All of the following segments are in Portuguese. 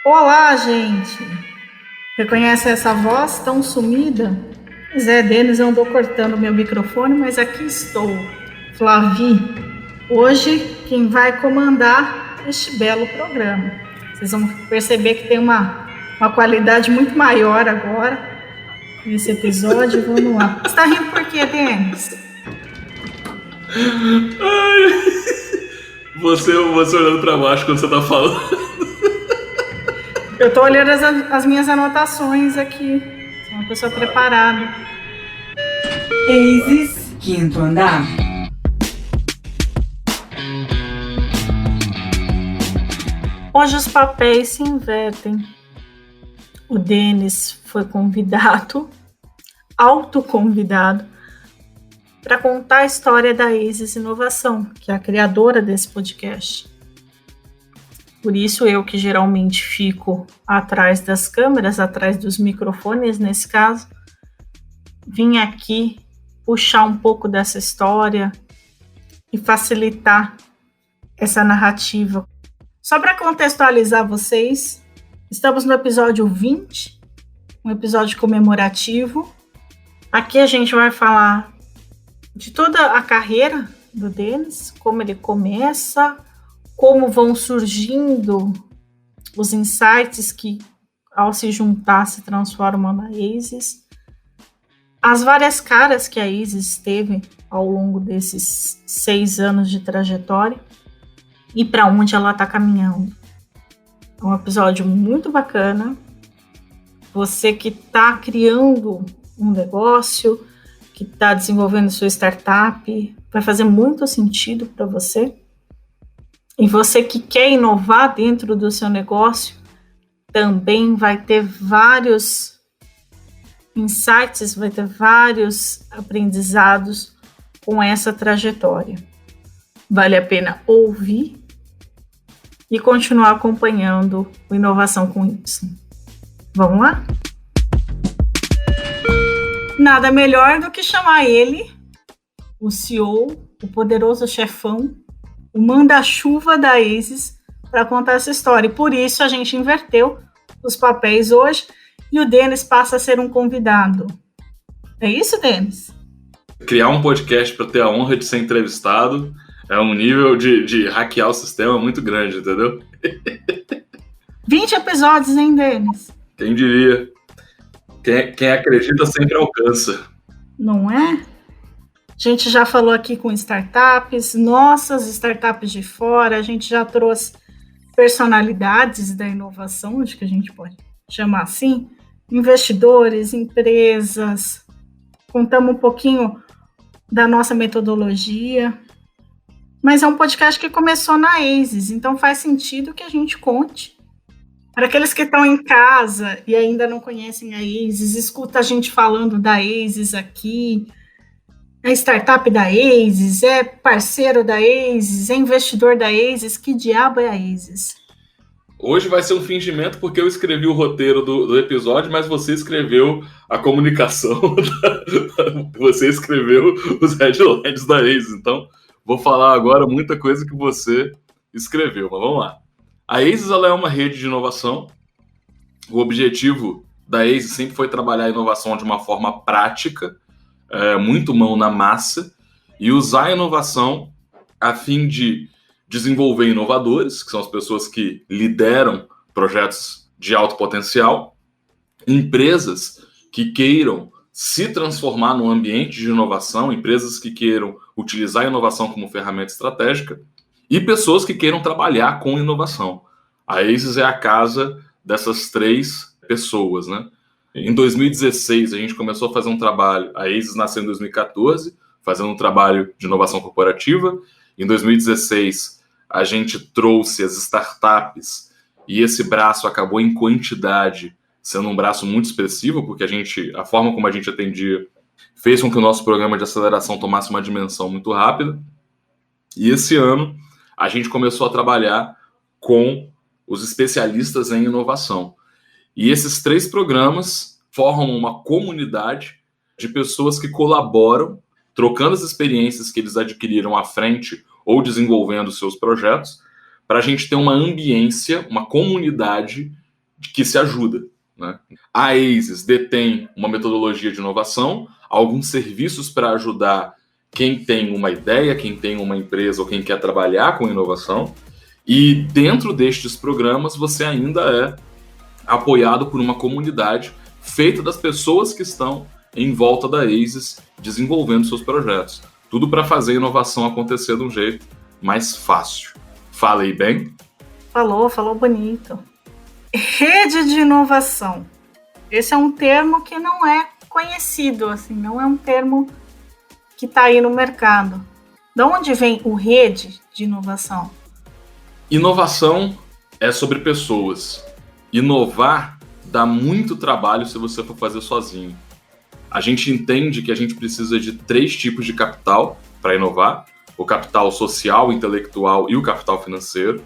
Olá, gente! Reconhece essa voz tão sumida? Pois é, Denis, eu andou cortando meu microfone, mas aqui estou, Flavi. Hoje, quem vai comandar este belo programa. Vocês vão perceber que tem uma qualidade muito maior agora nesse episódio. Vamos lá. Você tá rindo por quê, Denis? Você olhando pra baixo quando você tá falando. Eu tô olhando as minhas anotações aqui. Sou uma pessoa preparada. Aces, quinto andar. Hoje os papéis se invertem. O Denis foi convidado, autoconvidado, para contar a história da Aces Inovação, que é a criadora desse podcast. Por isso eu que geralmente fico atrás das câmeras, atrás dos microfones nesse caso, vim aqui puxar um pouco dessa história e facilitar essa narrativa. Só para contextualizar vocês, estamos no episódio 20, um episódio comemorativo. Aqui a gente vai falar de toda a carreira do Denis, como ele começa, como vão surgindo os insights que, ao se juntar, se transformam na Aces, as várias caras que a Aces teve ao longo desses 6 anos de trajetória e para onde ela está caminhando. É um episódio muito bacana. Você que está criando um negócio, que está desenvolvendo sua startup, vai fazer muito sentido para você. E você que quer inovar dentro do seu negócio, também vai ter vários insights, vai ter vários aprendizados com essa trajetória. Vale a pena ouvir e continuar acompanhando o Inovação com Y. Vamos lá? Nada melhor do que chamar ele, o CEO, o poderoso chefão, o manda-chuva da Aces, para contar essa história. E por isso a gente inverteu os papéis hoje e o Denis passa a ser um convidado. É isso, Denis? Criar um podcast para ter a honra de ser entrevistado é um nível de hackear o sistema muito grande, entendeu? 20 episódios, hein, Denis? Quem diria? Quem acredita sempre alcança. Não é? A gente já falou aqui com startups, nossas startups de fora, a gente já trouxe personalidades da inovação, acho que a gente pode chamar assim, investidores, empresas, contamos um pouquinho da nossa metodologia, mas é um podcast que começou na Aces, então faz sentido que a gente conte. Para aqueles que estão em casa e ainda não conhecem a Aces, escuta a gente falando da Aces aqui, é startup da Aces, é parceiro da Aces, é investidor da Aces, que diabo é a Aces? Hoje vai ser um fingimento porque eu escrevi o roteiro do episódio, mas você escreveu a comunicação, você escreveu os headlines da Aces, então vou falar agora muita coisa que você escreveu, mas vamos lá. A Aces ela é uma rede de inovação. O objetivo da Aces sempre foi trabalhar a inovação de uma forma prática, muito mão na massa, e usar a inovação a fim de desenvolver inovadores, que são as pessoas que lideram projetos de alto potencial, empresas que queiram se transformar num ambiente de inovação, empresas que queiram utilizar a inovação como ferramenta estratégica, e pessoas que queiram trabalhar com inovação. A Aces é a casa dessas 3 pessoas, né? Em 2016, a gente começou a fazer um trabalho. A Aces nasceu em 2014, fazendo um trabalho de inovação corporativa. Em 2016, a gente trouxe as startups e esse braço acabou em quantidade sendo um braço muito expressivo, porque a forma como a gente atendia fez com que o nosso programa de aceleração tomasse uma dimensão muito rápida. E esse ano, a gente começou a trabalhar com os especialistas em inovação. E esses 3 programas formam uma comunidade de pessoas que colaboram, trocando as experiências que eles adquiriram à frente ou desenvolvendo seus projetos, para a gente ter uma ambiência, uma comunidade que se ajuda, né? A ASES detém uma metodologia de inovação, alguns serviços para ajudar quem tem uma ideia, quem tem uma empresa ou quem quer trabalhar com inovação. E dentro destes programas você ainda é apoiado por uma comunidade feita das pessoas que estão em volta da ASES desenvolvendo seus projetos. Tudo para fazer a inovação acontecer de um jeito mais fácil. Falei bem? Falou bonito. Rede de inovação. Esse é um termo que não é conhecido, assim, não é um termo que está aí no mercado. De onde vem o rede de inovação? Inovação é sobre pessoas. Inovar dá muito trabalho se você for fazer sozinho. A gente entende que a gente precisa de 3 tipos de capital para inovar: o capital social, intelectual e o capital financeiro.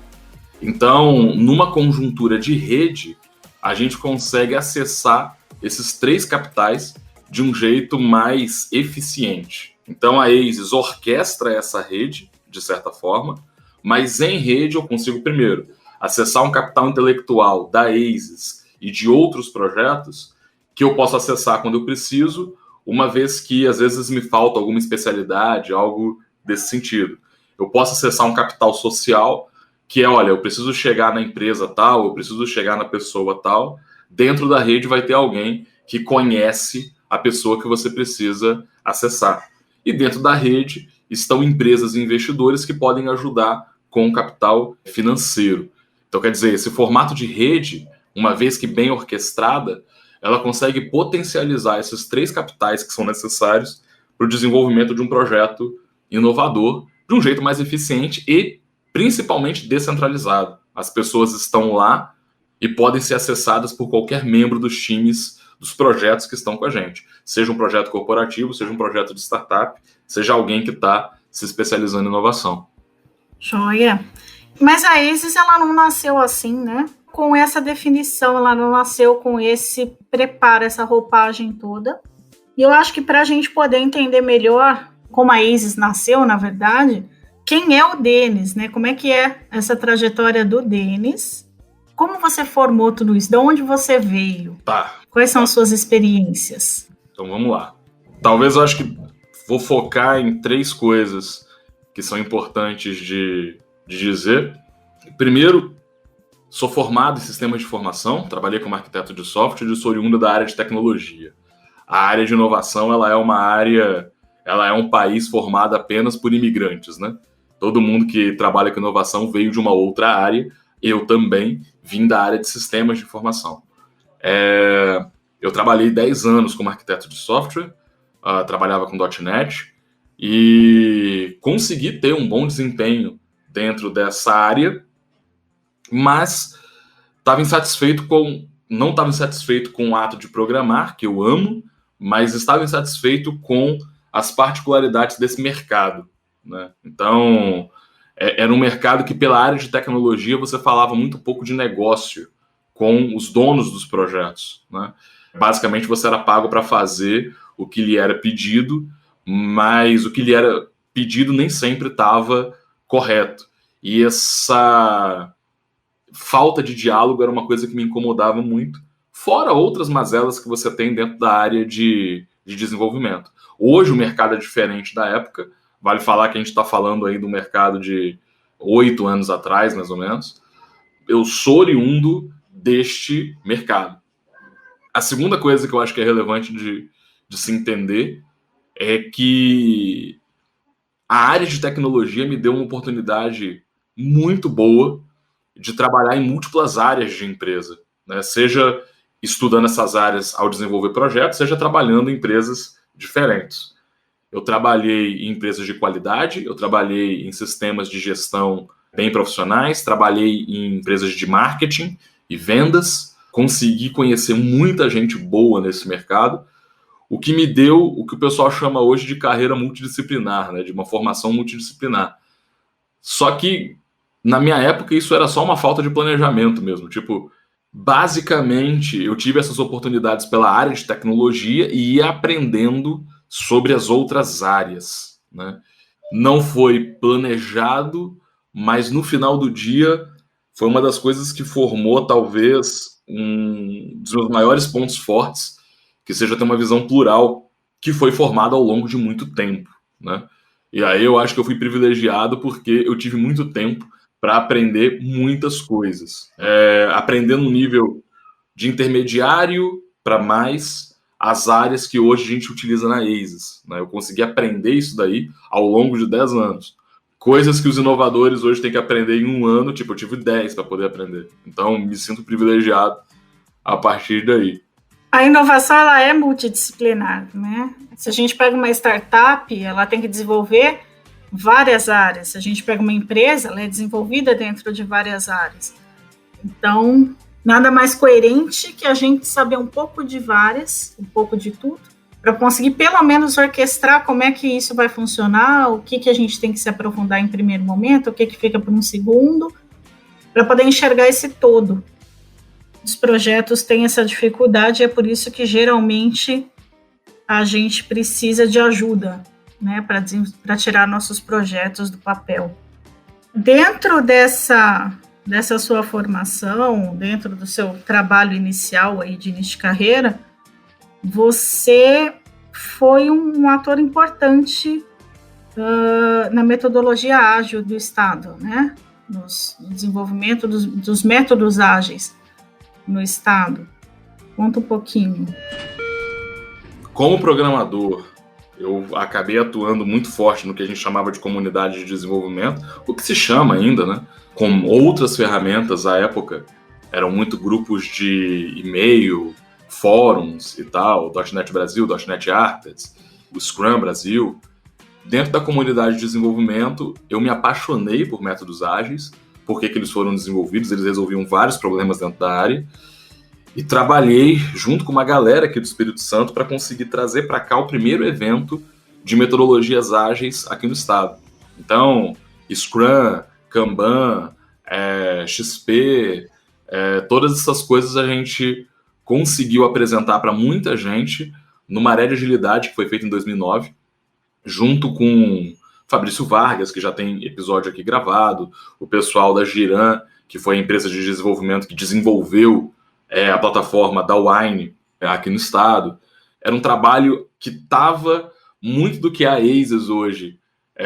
Então, numa conjuntura de rede, a gente consegue acessar esses 3 capitais de um jeito mais eficiente. Então, a ASES orquestra essa rede, de certa forma, mas em rede eu consigo, primeiro, acessar um capital intelectual da ASES e de outros projetos que eu posso acessar quando eu preciso, uma vez que às vezes me falta alguma especialidade, algo desse sentido. Eu posso acessar um capital social, que é, olha, eu preciso chegar na empresa tal, eu preciso chegar na pessoa tal. Dentro da rede vai ter alguém que conhece a pessoa que você precisa acessar. E dentro da rede estão empresas e investidores que podem ajudar com o capital financeiro. Então, quer dizer, esse formato de rede, uma vez que bem orquestrada, ela consegue potencializar esses 3 capitais que são necessários para o desenvolvimento de um projeto inovador de um jeito mais eficiente e principalmente descentralizado. As pessoas estão lá e podem ser acessadas por qualquer membro dos times, dos projetos que estão com a gente. Seja um projeto corporativo, seja um projeto de startup, seja alguém que está se especializando em inovação. Joia. Mas a ASES, ela não nasceu assim, né? Com essa definição, ela não nasceu com esse preparo, essa roupagem toda. E eu acho que para a gente poder entender melhor como a ASES nasceu, na verdade, quem é o Denis, né? Como é que é essa trajetória do Denis? Como você formou tudo isso? De onde você veio? Tá. Quais são as suas experiências? Então vamos lá. Talvez eu acho que vou focar em 3 coisas que são importantes de dizer. Primeiro, sou formado em sistemas de informação, trabalhei como arquiteto de software e sou oriundo da área de tecnologia. A área de inovação, ela é um país formado apenas por imigrantes, né? Todo mundo que trabalha com inovação veio de uma outra área. Eu também vim da área de sistemas de informação. Eu trabalhei 10 anos como arquiteto de software, trabalhava com .NET e consegui ter um bom desempenho dentro dessa área, mas não estava insatisfeito com o ato de programar, que eu amo, mas estava insatisfeito com as particularidades desse mercado, né? Então, era um mercado que, pela área de tecnologia, você falava muito pouco de negócio com os donos dos projetos, né? Basicamente, você era pago para fazer o que lhe era pedido, mas o que lhe era pedido nem sempre estava correto. E essa falta de diálogo era uma coisa que me incomodava muito, fora outras mazelas que você tem dentro da área de desenvolvimento. Hoje o mercado é diferente da época, vale falar que a gente está falando aí do mercado de 8 anos atrás, mais ou menos. Eu sou oriundo deste mercado. A segunda coisa que eu acho que é relevante de se entender é que a área de tecnologia me deu uma oportunidade muito boa de trabalhar em múltiplas áreas de empresa, né? Seja estudando essas áreas ao desenvolver projetos, seja trabalhando em empresas diferentes. Eu trabalhei em empresas de qualidade, eu trabalhei em sistemas de gestão bem profissionais, trabalhei em empresas de marketing e vendas, consegui conhecer muita gente boa nesse mercado, o que me deu o que o pessoal chama hoje de carreira multidisciplinar, né? De uma formação multidisciplinar. Só que, na minha época, isso era só uma falta de planejamento mesmo. Tipo, basicamente, eu tive essas oportunidades pela área de tecnologia e ia aprendendo sobre as outras áreas, né? Não foi planejado, mas no final do dia foi uma das coisas que formou, talvez, um dos meus maiores pontos fortes, que seja ter uma visão plural que foi formada ao longo de muito tempo, né? E aí eu acho que eu fui privilegiado porque eu tive muito tempo para aprender muitas coisas. Aprender no nível de intermediário para mais as áreas que hoje a gente utiliza na ASIS, né? Eu consegui aprender isso daí ao longo de 10 anos. Coisas que os inovadores hoje têm que aprender em um ano, tipo, eu tive 10 para poder aprender. Então, me sinto privilegiado a partir daí. A inovação, ela é multidisciplinar, né? Se a gente pega uma startup, ela tem que desenvolver várias áreas. Se a gente pega uma empresa, ela é desenvolvida dentro de várias áreas. Então, nada mais coerente que a gente saber um pouco de várias, um pouco de tudo, para conseguir pelo menos orquestrar como é que isso vai funcionar, o que a gente tem que se aprofundar em primeiro momento, o que fica para um segundo, para poder enxergar esse todo. Os projetos têm essa dificuldade, é por isso que geralmente a gente precisa de ajuda, né, para tirar nossos projetos do papel. Dentro dessa sua formação, dentro do seu trabalho inicial aí de início de carreira, você foi um ator importante na metodologia ágil do Estado, né, no desenvolvimento dos métodos ágeis no Estado. Conta um pouquinho. Como programador, eu acabei atuando muito forte no que a gente chamava de comunidade de desenvolvimento, o que se chama ainda, né? Com outras ferramentas à época, eram muito grupos de e-mail, fóruns e tal, .NET Brasil, .NET Architects, o Scrum Brasil. Dentro da comunidade de desenvolvimento, eu me apaixonei por métodos ágeis, por que eles foram desenvolvidos, eles resolviam vários problemas dentro da área, e trabalhei junto com uma galera aqui do Espírito Santo para conseguir trazer para cá o primeiro evento de metodologias ágeis aqui no estado. Então, Scrum, Kanban, XP, todas essas coisas a gente conseguiu apresentar para muita gente no Maré de Agilidade, que foi feito em 2009, junto com Fabrício Vargas, que já tem episódio aqui gravado, o pessoal da Giran, que foi a empresa de desenvolvimento que desenvolveu a plataforma da Wine aqui no estado. Era um trabalho que estava muito do que é a ASIS hoje.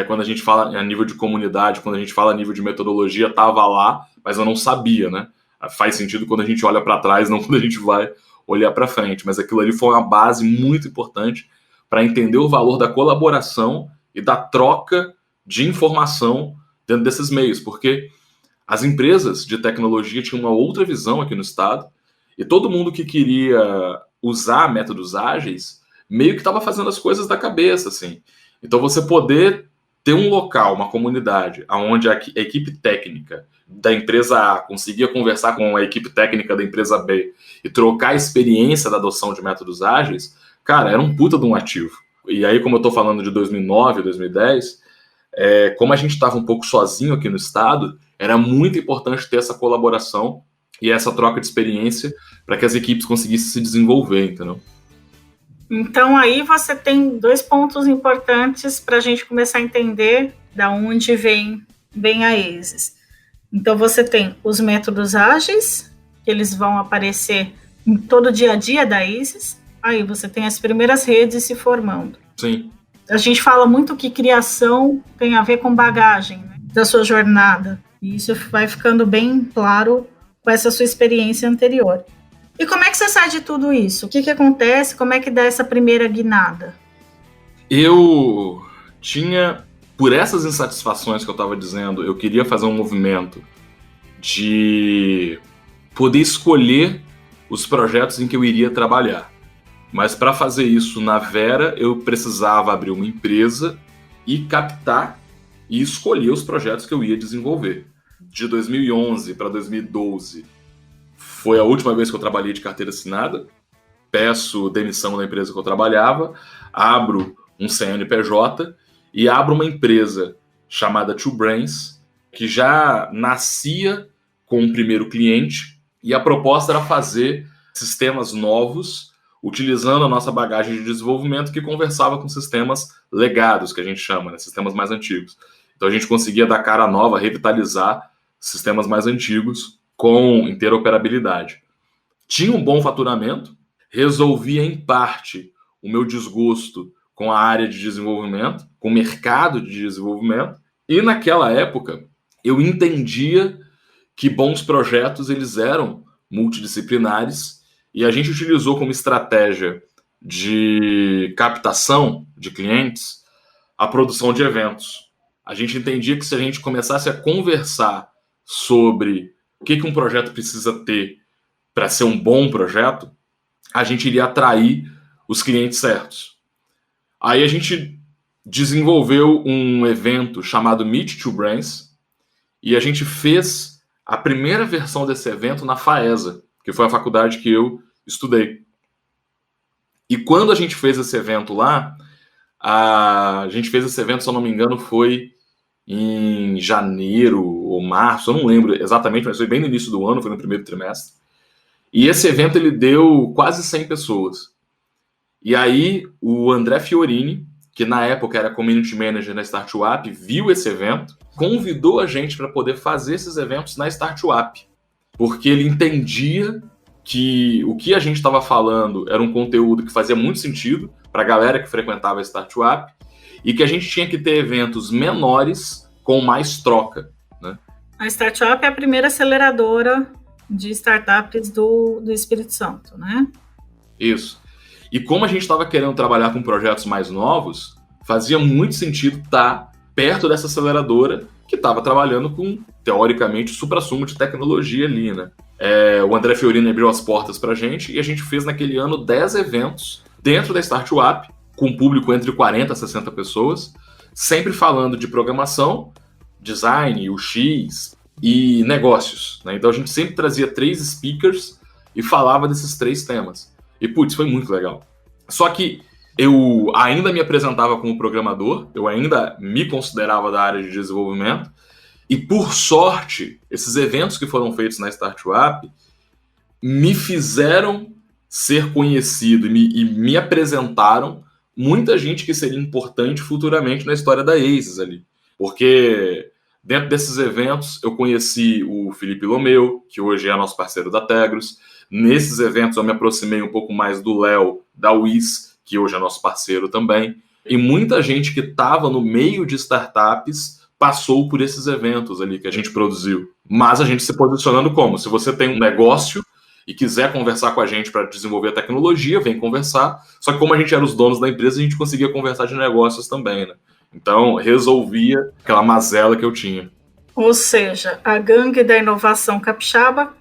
Quando a gente fala a nível de comunidade, quando a gente fala a nível de metodologia, estava lá, mas eu não sabia, né? Faz sentido quando a gente olha para trás, não quando a gente vai olhar para frente. Mas aquilo ali foi uma base muito importante para entender o valor da colaboração e da troca de informação dentro desses meios, porque as empresas de tecnologia tinham uma outra visão aqui no estado e todo mundo que queria usar métodos ágeis meio que estava fazendo as coisas da cabeça, assim. Então você poder ter um local, uma comunidade, onde a equipe técnica da empresa A conseguia conversar com a equipe técnica da empresa B e trocar a experiência da adoção de métodos ágeis, cara, era um puta de um ativo. E aí, como eu estou falando de 2009, 2010, como a gente estava um pouco sozinho aqui no estado, era muito importante ter essa colaboração e essa troca de experiência para que as equipes conseguissem se desenvolver, entendeu? Então, aí você tem 2 pontos importantes para a gente começar a entender da onde vem a ASIS. Então, você tem os métodos ágeis, que eles vão aparecer em todo o dia a dia da ASIS. Aí você tem as primeiras redes se formando. Sim. A gente fala muito que criação tem a ver com bagagem, né, da sua jornada. E isso vai ficando bem claro com essa sua experiência anterior. E como é que você sai de tudo isso? O que acontece? Como é que dá essa primeira guinada? Eu tinha, por essas insatisfações que eu estava dizendo, eu queria fazer um movimento de poder escolher os projetos em que eu iria trabalhar. Mas para fazer isso na Vera, eu precisava abrir uma empresa e captar e escolher os projetos que eu ia desenvolver. De 2011 para 2012, foi a última vez que eu trabalhei de carteira assinada. Peço demissão da empresa que eu trabalhava, abro um CNPJ e abro uma empresa chamada Two Brains, que já nascia com o primeiro cliente, e a proposta era fazer sistemas novos, utilizando a nossa bagagem de desenvolvimento que conversava com sistemas legados, que a gente chama, né? Sistemas mais antigos. Então a gente conseguia dar cara nova, revitalizar sistemas mais antigos com interoperabilidade. tinha um bom faturamento, resolvia em parte o meu desgosto com a área de desenvolvimento, com o mercado de desenvolvimento, e naquela época eu entendia que bons projetos eles eram multidisciplinares e a gente utilizou como estratégia de captação de clientes a produção de eventos. A gente entendia que se a gente começasse a conversar sobre o que um projeto precisa ter para ser um bom projeto, a gente iria atrair os clientes certos. Aí a gente desenvolveu um evento chamado Meet Two Brains e a gente fez a primeira versão desse evento na FAESA, que foi a faculdade que eu estudei. E quando a gente fez esse evento lá, a gente fez esse evento, se eu não me engano, foi em janeiro ou março, eu não lembro exatamente, mas foi bem no início do ano, foi no primeiro trimestre. E esse evento ele deu quase 100 pessoas. E aí o André Fiorini, que na época era Community Manager na Start2App, viu esse evento, convidou a gente para poder fazer esses eventos na Start2App, porque ele entendia que o que a gente estava falando era um conteúdo que fazia muito sentido para a galera que frequentava a Start2App e que a gente tinha que ter eventos menores com mais troca, né? A Start2App é a primeira aceleradora de startups do Espírito Santo, né? Isso. E como a gente estava querendo trabalhar com projetos mais novos, fazia muito sentido estar perto dessa aceleradora que estava trabalhando com, teoricamente, o suprassumo de tecnologia ali, né? O André Fiorini abriu as portas para a gente e a gente fez naquele ano 10 eventos dentro da Start2App, com público entre 40 a 60 pessoas, sempre falando de programação, design, UX e negócios, né? Então a gente sempre trazia 3 speakers e falava desses 3 temas. E, putz, foi muito legal. Só que eu ainda me apresentava como programador, eu ainda me considerava da área de desenvolvimento, e, por sorte, esses eventos que foram feitos na Start2App me fizeram ser conhecido e me apresentaram muita gente que seria importante futuramente na história da ACES ali. Porque dentro desses eventos eu conheci o Felipe Lomeu, que hoje é nosso parceiro da Tegros. Nesses eventos eu me aproximei um pouco mais do Léo, da WIS, que hoje é nosso parceiro também. E muita gente que estava no meio de startups passou por esses eventos ali que a gente produziu. Mas a gente se posicionando como? Se você tem um negócio e quiser conversar com a gente para desenvolver a tecnologia, vem conversar. Só que como a gente era os donos da empresa, a gente conseguia conversar de negócios também, né? Então, resolvia aquela mazela que eu tinha. Ou seja, a gangue da inovação capixaba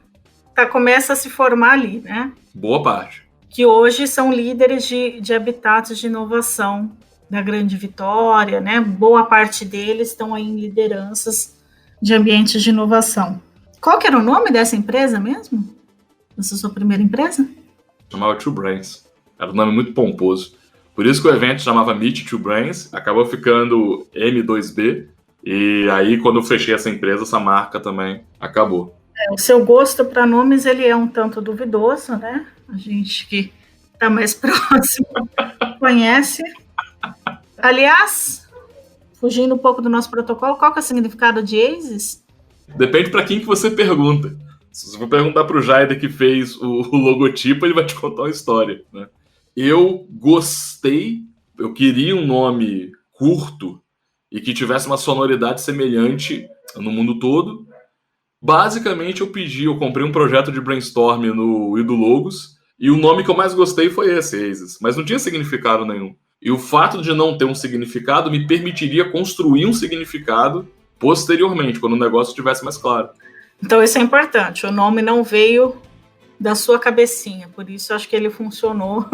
começa a se formar ali, né? Boa parte. Que hoje são líderes de habitats de inovação da Grande Vitória, né? Boa parte deles estão aí em lideranças de ambientes de inovação. Qual que era o nome dessa empresa mesmo? Essa sua primeira empresa? Chamava Two Brains. Era um nome muito pomposo. Por isso que o evento chamava Meet Two Brains, acabou ficando M2B, e aí quando eu fechei essa empresa, essa marca também acabou. O seu gosto para nomes, ele é um tanto duvidoso, né? A gente que está mais próximo conhece. Aliás, fugindo um pouco do nosso protocolo, qual que é o significado de ACES? Depende para quem que você pergunta. Se você for perguntar para o Jaider que fez o logotipo, ele vai te contar uma história, né? Eu gostei, eu queria um nome curto e que tivesse uma sonoridade semelhante no mundo todo. Basicamente, eu comprei um projeto de brainstorm no Idologos e o nome que eu mais gostei foi esse, ACES, mas não tinha significado nenhum. E o fato de não ter um significado me permitiria construir um significado posteriormente, quando o negócio estivesse mais claro. Então isso é importante, o nome não veio da sua cabecinha, por isso eu acho que ele funcionou.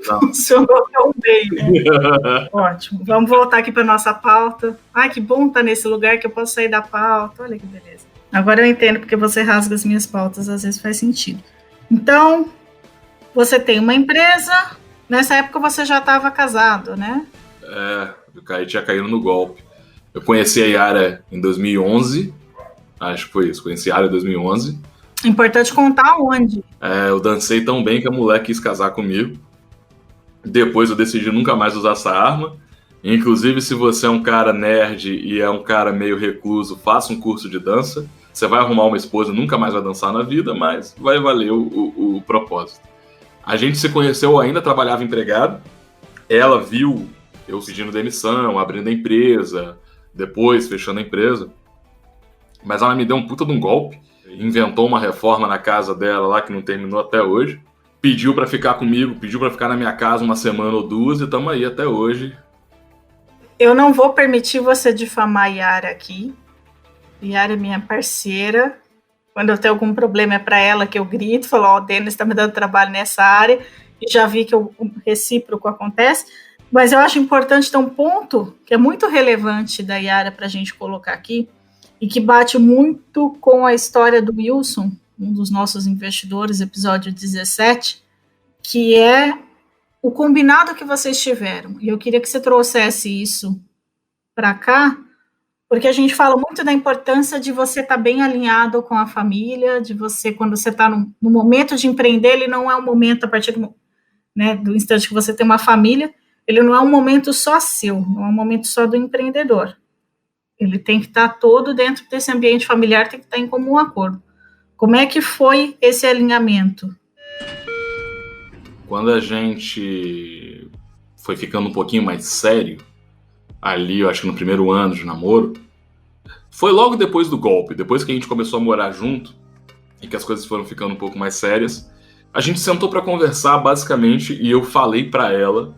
Funcionou tão bem, né? Ótimo, vamos voltar aqui para nossa pauta. Ai, que bom estar nesse lugar que eu posso sair da pauta, olha que beleza. Agora eu entendo porque você rasga as minhas pautas, às vezes faz sentido. Então, você tem uma empresa, nessa época você já estava casado, né? Eu tinha caído no golpe. Eu conheci a Yara em 2011, acho que foi isso, conheci a Yara em 2011. Importante contar onde. Eu dancei tão bem que a mulher quis casar comigo. Depois eu decidi nunca mais usar essa arma. Inclusive, se você é um cara nerd e é um cara meio recluso, faça um curso de dança. Você vai arrumar uma esposa, nunca mais vai dançar na vida, mas vai valer o propósito. A gente se conheceu, eu ainda trabalhava empregado. Ela viu eu pedindo demissão, abrindo a empresa, depois fechando a empresa. Mas ela me deu um puta de um golpe. Inventou uma reforma na casa dela lá que não terminou até hoje. Pediu pra ficar comigo, pediu pra ficar na minha casa uma semana ou duas e estamos aí até hoje. Eu não vou permitir você difamar a Yara aqui. Yara é minha parceira. Quando eu tenho algum problema é para ela que eu grito, falo, ó, o Denis está me dando trabalho nessa área, e já vi que o recíproco acontece. Mas eu acho importante ter um ponto que é muito relevante da Yara para a gente colocar aqui, e que bate muito com a história do Wilson, um dos nossos investidores, episódio 17, que é o combinado que vocês tiveram. E eu queria que você trouxesse isso para cá, porque a gente fala muito da importância de você estar bem alinhado com a família, de você, quando você está no momento de empreender, ele não é um momento, a partir do instante que você tem uma família, ele não é um momento só seu, não é um momento só do empreendedor. Ele tem que estar todo dentro desse ambiente familiar, tem que estar em comum acordo. Como é que foi esse alinhamento? Quando a gente foi ficando um pouquinho mais sério, ali, eu acho que no primeiro ano de namoro, foi logo depois do golpe, depois que a gente começou a morar junto e que as coisas foram ficando um pouco mais sérias, a gente sentou para conversar basicamente e eu falei para ela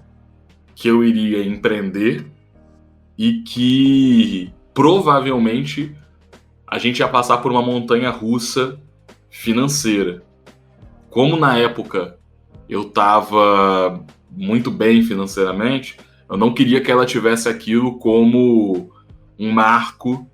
que eu iria empreender e que provavelmente a gente ia passar por uma montanha russa financeira. Como na época eu estava muito bem financeiramente, eu não queria que ela tivesse aquilo como um marco,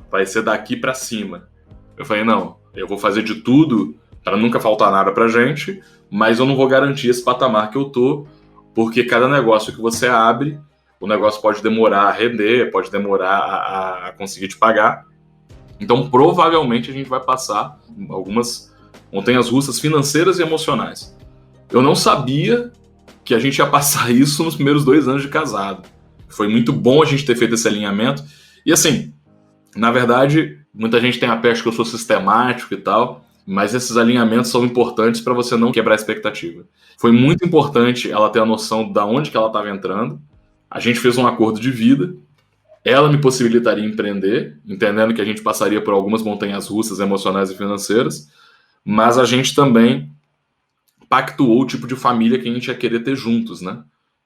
vai ser daqui para cima. Eu falei, não, eu vou fazer de tudo para nunca faltar nada pra gente, mas eu não vou garantir esse patamar que eu tô, porque cada negócio que você abre, o negócio pode demorar a render, pode demorar a conseguir te pagar. Então, provavelmente, a gente vai passar algumas montanhas russas financeiras e emocionais. Eu não sabia que a gente ia passar isso nos primeiros 2 anos de casado. Foi muito bom a gente ter feito esse alinhamento. E assim, na verdade, muita gente tem a peste que eu sou sistemático e tal, mas esses alinhamentos são importantes para você não quebrar a expectativa. Foi muito importante ela ter a noção de onde que ela estava entrando. A gente fez um acordo de vida. Ela me possibilitaria empreender, entendendo que a gente passaria por algumas montanhas russas emocionais e financeiras, mas a gente também pactuou o tipo de família que a gente ia querer ter juntos, né?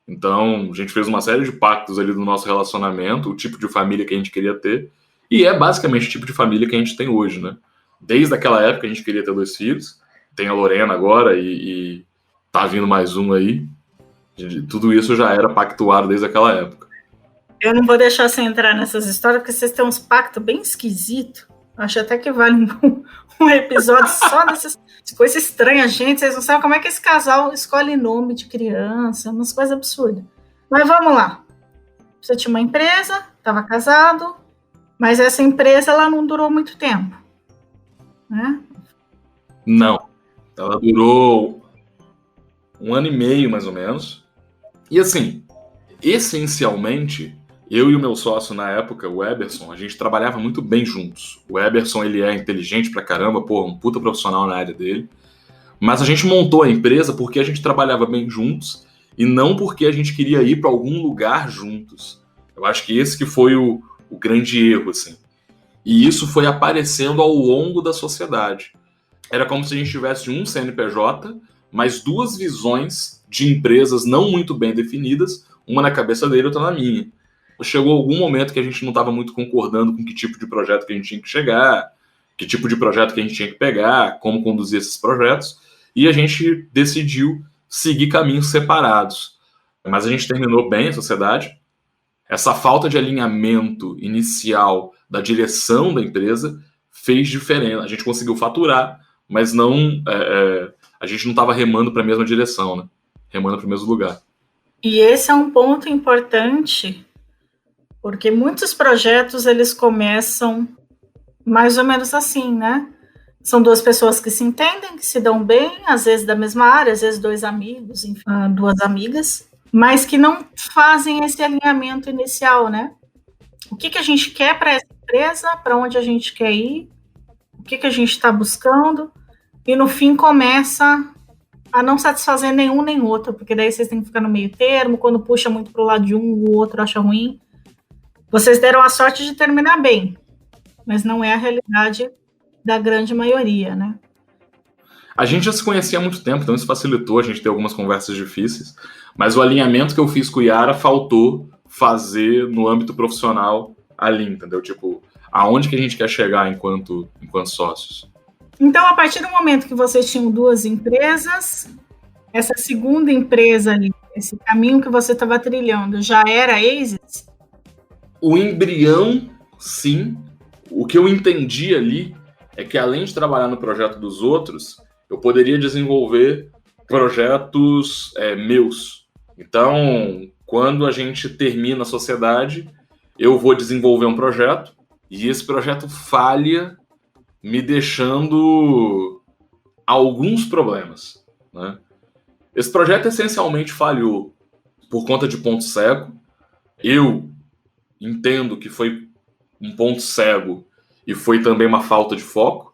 Então, a gente fez uma série de pactos ali do nosso relacionamento, o tipo de família que a gente queria ter, e é basicamente o tipo de família que a gente tem hoje, né? Desde aquela época a gente queria ter 2 filhos, tem a Lorena agora e tá vindo mais um aí. Tudo isso já era pactuado desde aquela época. Eu não vou deixar você entrar nessas histórias, porque vocês têm uns pactos bem esquisitos. Acho até que vale um episódio só dessas coisas estranhas, gente. Vocês não sabem como é que esse casal escolhe nome de criança, umas coisas absurdas. Mas vamos lá. Você tinha uma empresa, estava casado, mas essa empresa ela não durou muito tempo, né? Não. Ela durou 1 ano e meio, mais ou menos. E assim, essencialmente, eu e o meu sócio na época, o Eberson, a gente trabalhava muito bem juntos. O Eberson, ele é inteligente pra caramba, um puta profissional na área dele. Mas a gente montou a empresa porque a gente trabalhava bem juntos e não porque a gente queria ir para algum lugar juntos. Eu acho que esse que foi o grande erro, assim. E isso foi aparecendo ao longo da sociedade. Era como se a gente tivesse um CNPJ, mas 2 visões de empresas não muito bem definidas, uma na cabeça dele e outra na minha. Chegou algum momento que a gente não estava muito concordando com que tipo de projeto que a gente tinha que chegar, que tipo de projeto que a gente tinha que pegar, como conduzir esses projetos, e a gente decidiu seguir caminhos separados. Mas a gente terminou bem a sociedade. Essa falta de alinhamento inicial da direção da empresa fez diferença. A gente conseguiu faturar, mas não a gente não estava remando para a mesma direção, né? Remando para o mesmo lugar. E esse é um ponto importante, porque muitos projetos, eles começam mais ou menos assim, né? São 2 pessoas que se entendem, que se dão bem, às vezes da mesma área, às vezes 2 amigos, enfim, 2 amigas, mas que não fazem esse alinhamento inicial, né? O que a gente quer para essa empresa, para onde a gente quer ir, o que a gente está buscando, e no fim começa a não satisfazer nenhum nem outro, porque daí vocês têm que ficar no meio termo, quando puxa muito para o lado de um, o outro acha ruim. Vocês deram a sorte de terminar bem, mas não é a realidade da grande maioria, né? A gente já se conhecia há muito tempo, então isso facilitou a gente ter algumas conversas difíceis, mas o alinhamento que eu fiz com o Yara faltou fazer no âmbito profissional ali, entendeu? Tipo, aonde que a gente quer chegar enquanto sócios? Então, a partir do momento que vocês tinham 2 empresas, essa segunda empresa ali, esse caminho que você estava trilhando, já era ASIS? O embrião, sim. O que eu entendi ali é que, além de trabalhar no projeto dos outros, eu poderia desenvolver projetos meus. Então, quando a gente termina a sociedade, eu vou desenvolver um projeto e esse projeto falha, me deixando alguns problemas, né? Esse projeto essencialmente falhou por conta de ponto cego. Eu entendo que foi um ponto cego e foi também uma falta de foco.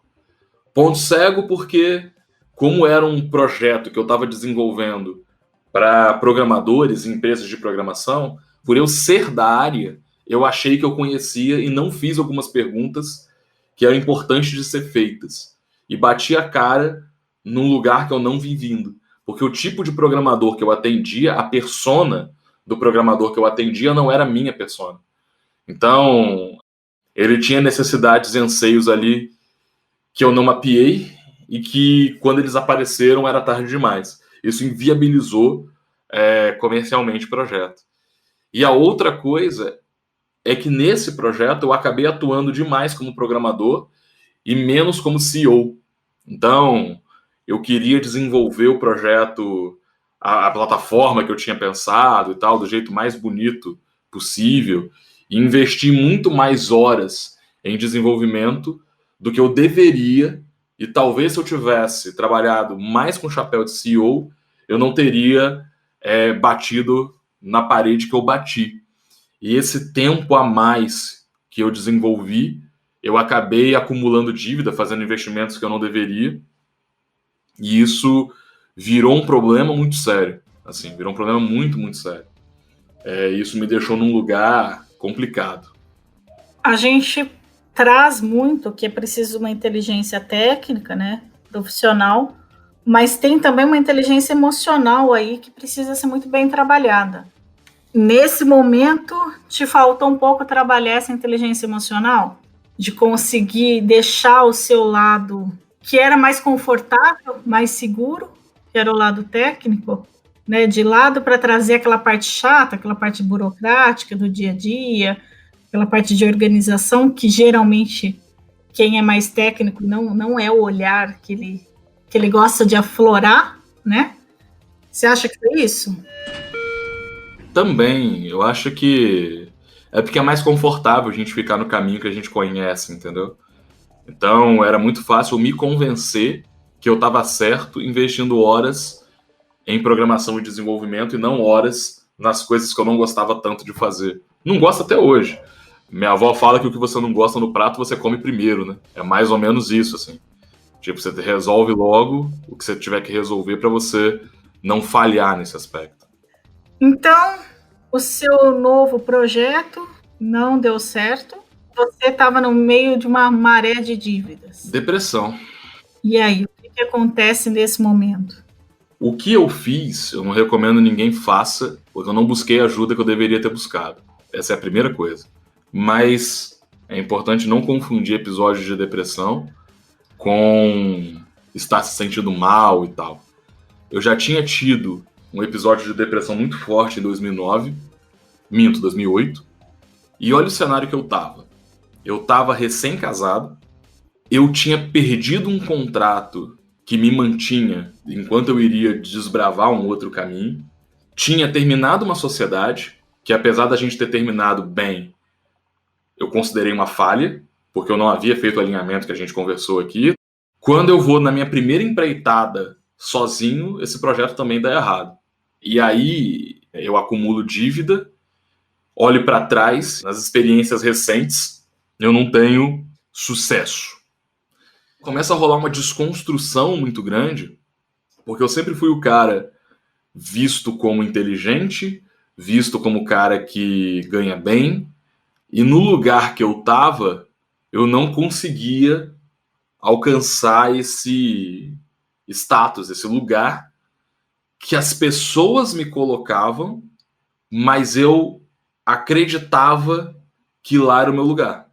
Ponto cego porque, como era um projeto que eu estava desenvolvendo para programadores e empresas de programação, por eu ser da área, eu achei que eu conhecia e não fiz algumas perguntas que eram importantes de ser feitas. E bati a cara num lugar que eu não vi vindo. Porque o tipo de programador que eu atendia, a persona do programador que eu atendia não era a minha persona. Então, ele tinha necessidades e anseios ali que eu não mapeei e que, quando eles apareceram, era tarde demais. Isso inviabilizou comercialmente o projeto. E a outra coisa é que nesse projeto eu acabei atuando demais como programador e menos como CEO. Então, eu queria desenvolver o projeto, a plataforma que eu tinha pensado e tal, do jeito mais bonito possível, e investir muito mais horas em desenvolvimento do que eu deveria, e talvez se eu tivesse trabalhado mais com o chapéu de CEO, eu não teria batido na parede que eu bati. E esse tempo a mais que eu desenvolvi, eu acabei acumulando dívida, fazendo investimentos que eu não deveria, e isso virou um problema muito sério. Assim, virou um problema muito, muito sério. Isso me deixou num lugar complicado. A gente traz muito que é preciso uma inteligência técnica, né, profissional, mas tem também uma inteligência emocional aí que precisa ser muito bem trabalhada. Nesse momento, te faltou um pouco trabalhar essa inteligência emocional? De conseguir deixar o seu lado, que era mais confortável, mais seguro, que era o lado técnico, né, de lado para trazer aquela parte chata, aquela parte burocrática do dia a dia, aquela parte de organização, que geralmente quem é mais técnico não é o olhar que ele gosta de aflorar, né? Você acha que foi isso? Também, eu acho que é porque é mais confortável a gente ficar no caminho que a gente conhece, entendeu? Então, era muito fácil me convencer que eu estava certo investindo horas em programação e desenvolvimento e não horas nas coisas que eu não gostava tanto de fazer. Não gosto até hoje. Minha avó fala que o que você não gosta no prato, você come primeiro, né? É mais ou menos isso, assim. Tipo, você resolve logo o que você tiver que resolver para você não falhar nesse aspecto. Então, o seu novo projeto não deu certo. Você estava no meio de uma maré de dívidas. Depressão. E aí, o que acontece nesse momento? O que eu fiz, eu não recomendo ninguém faça, porque eu não busquei a ajuda que eu deveria ter buscado. Essa é a primeira coisa. Mas é importante não confundir episódios de depressão com estar se sentindo mal e tal. Eu já tinha tido um episódio de depressão muito forte em 2009, 2008, e olha o cenário que eu tava. Eu tava recém-casado, eu tinha perdido um contrato que me mantinha enquanto eu iria desbravar um outro caminho, tinha terminado uma sociedade, que apesar da gente ter terminado bem, eu considerei uma falha, porque eu não havia feito o alinhamento que a gente conversou aqui. Quando eu vou na minha primeira empreitada sozinho, esse projeto também dá errado. E aí eu acumulo dívida, olho para trás, nas experiências recentes, eu não tenho sucesso. Começa a rolar uma desconstrução muito grande, porque eu sempre fui o cara visto como inteligente, visto como o cara que ganha bem, e no lugar que eu tava, eu não conseguia alcançar esse status, esse lugar que as pessoas me colocavam, mas eu acreditava que lá era o meu lugar.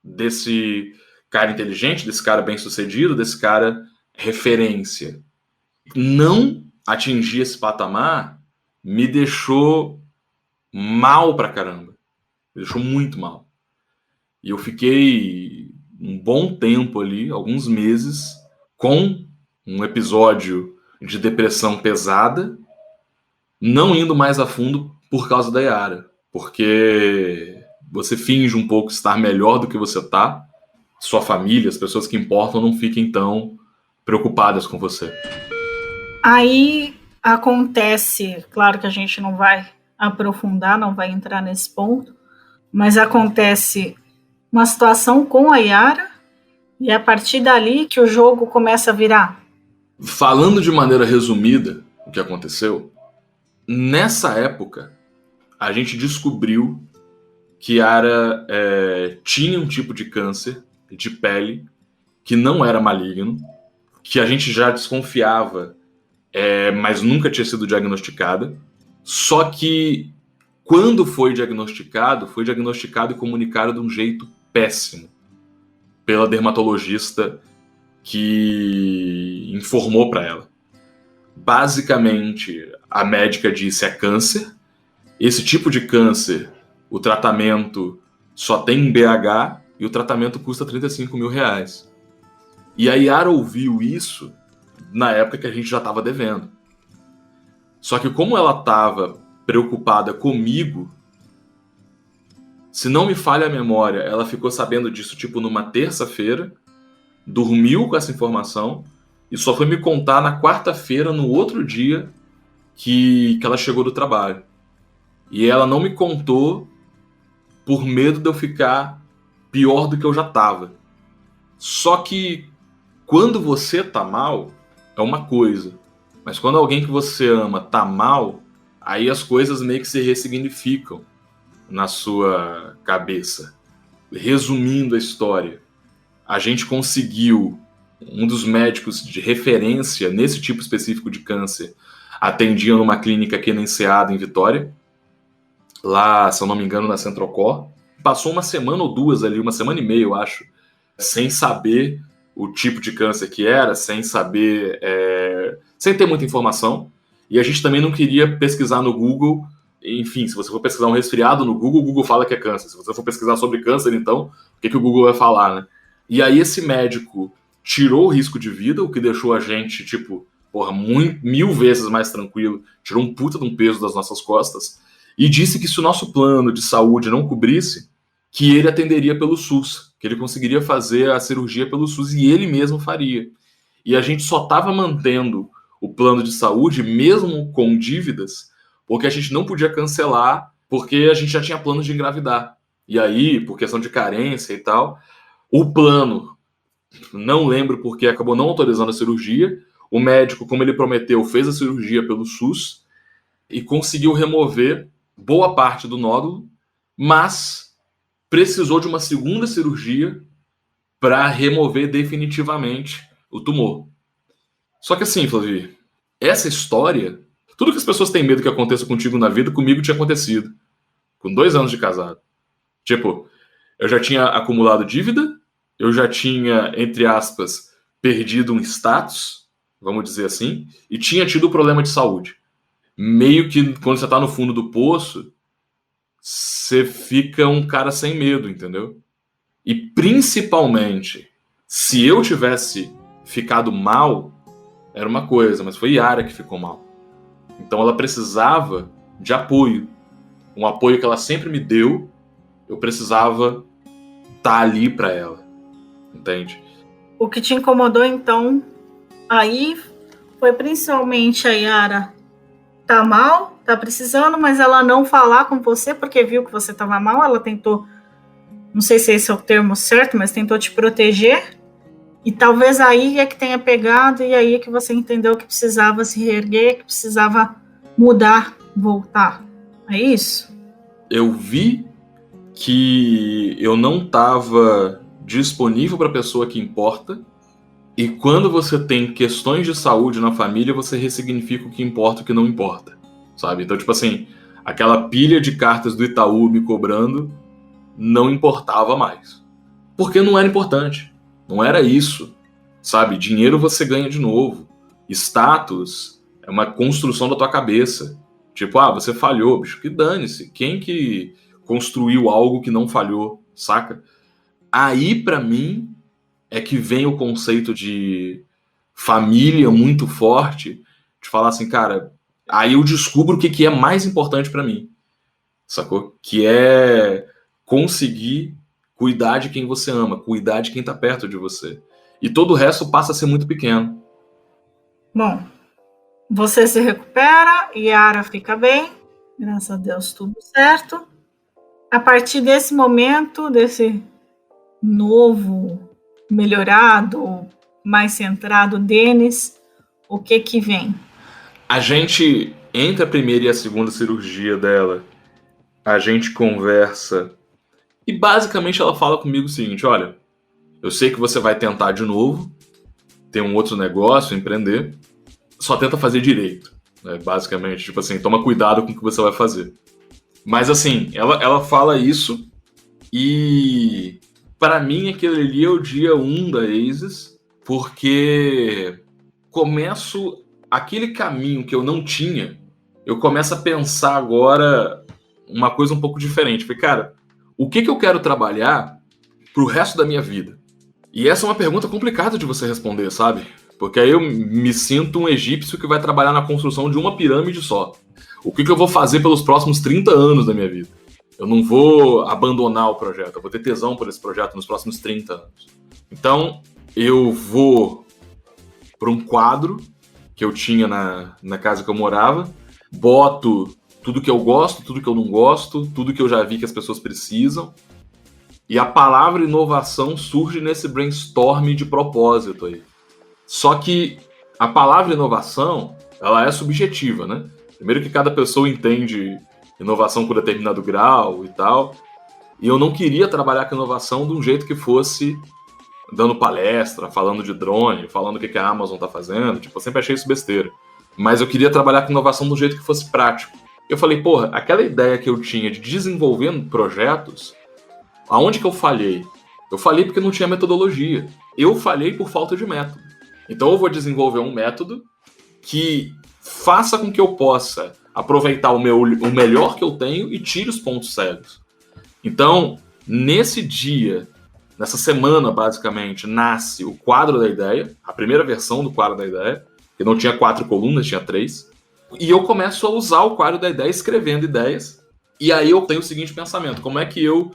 Desse cara inteligente, desse cara bem-sucedido, desse cara referência. Não atingir esse patamar me deixou mal pra caramba. Me deixou muito mal. E eu fiquei um bom tempo ali, alguns meses, com um episódio de depressão pesada, não indo mais a fundo por causa da Yara. Porque você finge um pouco estar melhor do que você tá, sua família, as pessoas que importam, não fiquem tão preocupadas com você. Aí acontece, claro que a gente não vai aprofundar, não vai entrar nesse ponto, mas acontece uma situação com a Yara e é a partir dali que o jogo começa a virar. Falando de maneira resumida o que aconteceu, nessa época a gente descobriu que Yara tinha um tipo de câncer de pele que não era maligno, que a gente já desconfiava, mas nunca tinha sido diagnosticada. Só que quando foi diagnosticado e comunicado de um jeito péssimo pela dermatologista que informou para ela. Basicamente, a médica disse é câncer. Esse tipo de câncer, o tratamento só tem BH e o tratamento custa R$35 mil. E a Yara ouviu isso na época que a gente já estava devendo. Só que como ela estava preocupada comigo, se não me falha a memória, ela ficou sabendo disso tipo numa terça-feira, dormiu com essa informação e só foi me contar na quarta-feira, no outro dia que ela chegou do trabalho. E ela não me contou por medo de eu ficar pior do que eu já estava. Só que quando você tá mal, é uma coisa. Mas quando alguém que você ama tá mal, aí as coisas meio que se ressignificam na sua cabeça. Resumindo a história, a gente conseguiu, um dos médicos de referência nesse tipo específico de câncer atendia numa clínica credenciada em Vitória, lá, se eu não me engano, na Centrocor. Passou uma semana ou duas ali, uma semana e meia, eu acho, sem saber o tipo de câncer que era, sem saber, sem ter muita informação. E a gente também não queria pesquisar no Google. Enfim, se você for pesquisar um resfriado no Google, o Google fala que é câncer. Se você for pesquisar sobre câncer, então, o que o Google vai falar, né? E aí esse médico tirou o risco de vida, o que deixou a gente, tipo, porra, 1000 vezes mais tranquilo, tirou um puta de um peso das nossas costas, e disse que se o nosso plano de saúde não cobrisse, que ele atenderia pelo SUS, que ele conseguiria fazer a cirurgia pelo SUS e ele mesmo faria. E a gente só estava mantendo o plano de saúde, mesmo com dívidas, porque a gente não podia cancelar, porque a gente já tinha planos de engravidar. E aí, por questão de carência e tal, o plano, não lembro porque, acabou não autorizando a cirurgia. O médico, como ele prometeu, fez a cirurgia pelo SUS e conseguiu remover boa parte do nódulo, mas precisou de uma segunda cirurgia para remover definitivamente o tumor. Só que assim, Flavi, essa história, tudo que as pessoas têm medo que aconteça contigo na vida, comigo tinha acontecido. Com 2 anos de casado. Tipo, eu já tinha acumulado dívida, eu já tinha, entre aspas, perdido um status, vamos dizer assim, e tinha tido problema de saúde. Meio que quando você tá no fundo do poço, você fica um cara sem medo, entendeu? E principalmente, se eu tivesse ficado mal, era uma coisa, mas foi Yara que ficou mal. Então ela precisava de apoio. Um apoio que ela sempre me deu, eu precisava estar ali para ela. Entende? O que te incomodou, então, aí foi principalmente a Yara tá mal, tá precisando, mas ela não falar com você porque viu que você estava mal, ela tentou, não sei se esse é o termo certo, mas tentou te proteger, e talvez aí é que tenha pegado, e aí é que você entendeu que precisava se reerguer, que precisava mudar, voltar. É isso? Eu vi que eu não estava disponível para a pessoa que importa, e quando você tem questões de saúde na família, você ressignifica o que importa e o que não importa, sabe? Então, tipo assim, aquela pilha de cartas do Itaú me cobrando não importava mais. Porque não era importante. Não era isso, sabe? Dinheiro você ganha de novo. Status é uma construção da tua cabeça. Tipo, você falhou, bicho, que dane-se. Quem que construiu algo que não falhou, saca? Aí, pra mim, é que vem o conceito de família muito forte, de falar assim, cara, aí eu descubro o que é mais importante pra mim, sacou? Que é conseguir cuidar de quem você ama, cuidar de quem tá perto de você. E todo o resto passa a ser muito pequeno. Bom, você se recupera, Yara fica bem, graças a Deus tudo certo. A partir desse momento, desse novo, melhorado, mais centrado Denis, o que vem? A gente, entre a primeira e a segunda cirurgia dela, a gente conversa e basicamente ela fala comigo o seguinte: olha, eu sei que você vai tentar de novo, ter um outro negócio, empreender, só tenta fazer direito, né? Basicamente, tipo assim, toma cuidado com o que você vai fazer. Mas assim, ela fala isso e para mim aquele ali é o dia 1 da ACES, porque começo aquele caminho que eu não tinha, eu começo a pensar agora uma coisa um pouco diferente. Falei, cara, o que eu quero trabalhar pro resto da minha vida? E essa é uma pergunta complicada de você responder, sabe? Porque aí eu me sinto um egípcio que vai trabalhar na construção de uma pirâmide só. O que eu vou fazer pelos próximos 30 anos da minha vida? Eu não vou abandonar o projeto, eu vou ter tesão por esse projeto nos próximos 30 anos. Então, eu vou para um quadro que eu tinha na casa que eu morava, boto tudo que eu gosto, tudo que eu não gosto, tudo que eu já vi que as pessoas precisam, e a palavra inovação surge nesse brainstorm de propósito aí. Só que a palavra inovação, ela é subjetiva, né? Primeiro que cada pessoa entende inovação com determinado grau e tal, e eu não queria trabalhar com inovação de um jeito que fosse dando palestra, falando de drone, falando o que a Amazon tá fazendo. Tipo, eu sempre achei isso besteira. Mas eu queria trabalhar com inovação do jeito que fosse prático. Eu falei, porra, aquela ideia que eu tinha de desenvolver projetos, aonde que eu falhei? Eu falhei porque não tinha metodologia. Eu falhei por falta de método. Então eu vou desenvolver um método que faça com que eu possa aproveitar o melhor que eu tenho e tire os pontos cegos. Então, nesse dia, nessa semana, basicamente, nasce o quadro da ideia, a primeira versão do quadro da ideia, que não tinha 4 colunas, tinha 3. E eu começo a usar o quadro da ideia escrevendo ideias. E aí eu tenho o seguinte pensamento: como é que eu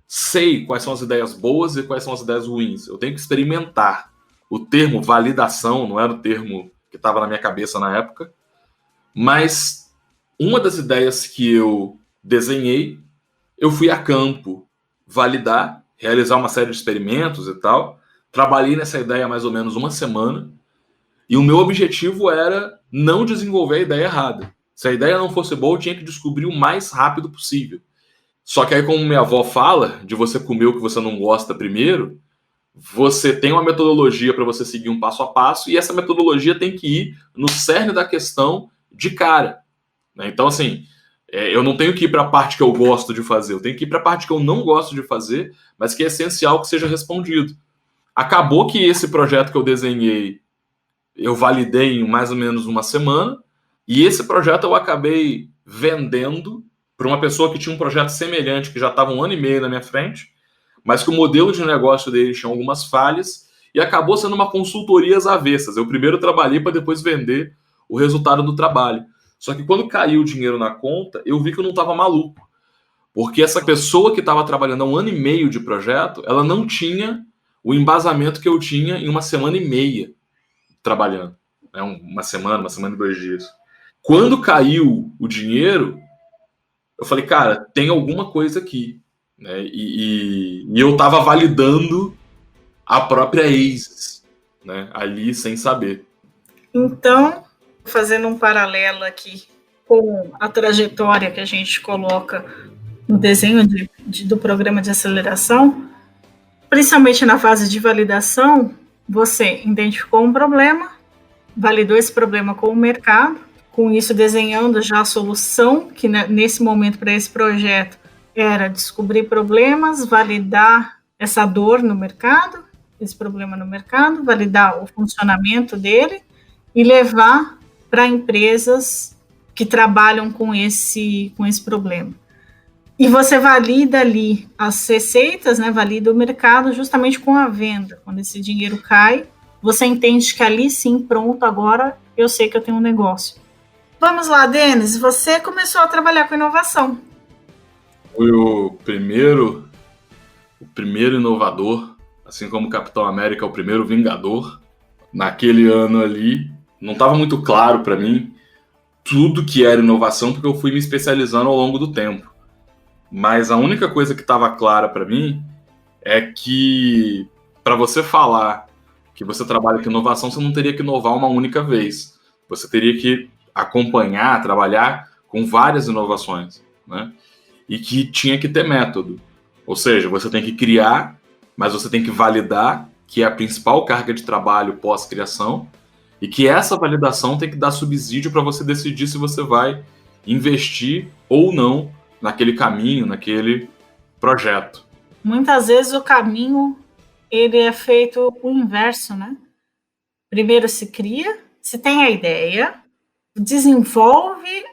sei quais são as ideias boas e quais são as ideias ruins? Eu tenho que experimentar. O termo validação não era o termo que estava na minha cabeça na época, mas uma das ideias que eu desenhei, eu fui a campo validar, realizar uma série de experimentos e tal. Trabalhei nessa ideia mais ou menos uma semana, e o meu objetivo era não desenvolver a ideia errada. Se a ideia não fosse boa, eu tinha que descobrir o mais rápido possível. Só que aí, como minha avó fala, de você comer o que você não gosta primeiro, você tem uma metodologia para você seguir um passo a passo, e essa metodologia tem que ir no cerne da questão de cara. Então, assim, eu não tenho que ir para a parte que eu gosto de fazer, eu tenho que ir para a parte que eu não gosto de fazer, mas que é essencial que seja respondido. Acabou que esse projeto que eu desenhei, eu validei em mais ou menos uma semana, e esse projeto eu acabei vendendo para uma pessoa que tinha um projeto semelhante, que já estava 1 ano e meio na minha frente, mas que o modelo de negócio dele tinha algumas falhas, e acabou sendo uma consultoria às avessas. Eu primeiro trabalhei para depois vender o resultado do trabalho. Só que quando caiu o dinheiro na conta, eu vi que eu não estava maluco. Porque essa pessoa que estava trabalhando há 1 ano e meio de projeto, ela não tinha o embasamento que eu tinha em 1 semana e meia trabalhando. Uma semana e 2 dias. Quando caiu o dinheiro, eu falei, cara, tem alguma coisa aqui, né? E eu estava validando a própria ASIS, né? Ali sem saber. Então, fazendo um paralelo aqui com a trajetória que a gente coloca no desenho do programa de aceleração, principalmente na fase de validação, você identificou um problema, validou esse problema com o mercado, com isso desenhando já a solução, que nesse momento para esse projeto era descobrir problemas, validar essa dor no mercado, esse problema no mercado, validar o funcionamento dele e levar para empresas que trabalham com esse problema. E você valida ali as receitas, né, valida o mercado justamente com a venda. Quando esse dinheiro cai, você entende que ali sim, pronto, agora eu sei que eu tenho um negócio. Vamos lá, Denis, você começou a trabalhar com inovação. Fui o primeiro inovador, assim como o Capitão América, o primeiro Vingador. Naquele ano ali, não estava muito claro para mim tudo que era inovação, porque eu fui me especializando ao longo do tempo. Mas a única coisa que estava clara para mim é que para você falar que você trabalha com inovação, você não teria que inovar uma única vez. Você teria que acompanhar, trabalhar com várias inovações, né? E que tinha que ter método. Ou seja, você tem que criar, mas você tem que validar, que é a principal carga de trabalho pós-criação, e que essa validação tem que dar subsídio para você decidir se você vai investir ou não naquele caminho, naquele projeto. Muitas vezes o caminho ele é feito o inverso, né? Primeiro se cria, se tem a ideia, desenvolve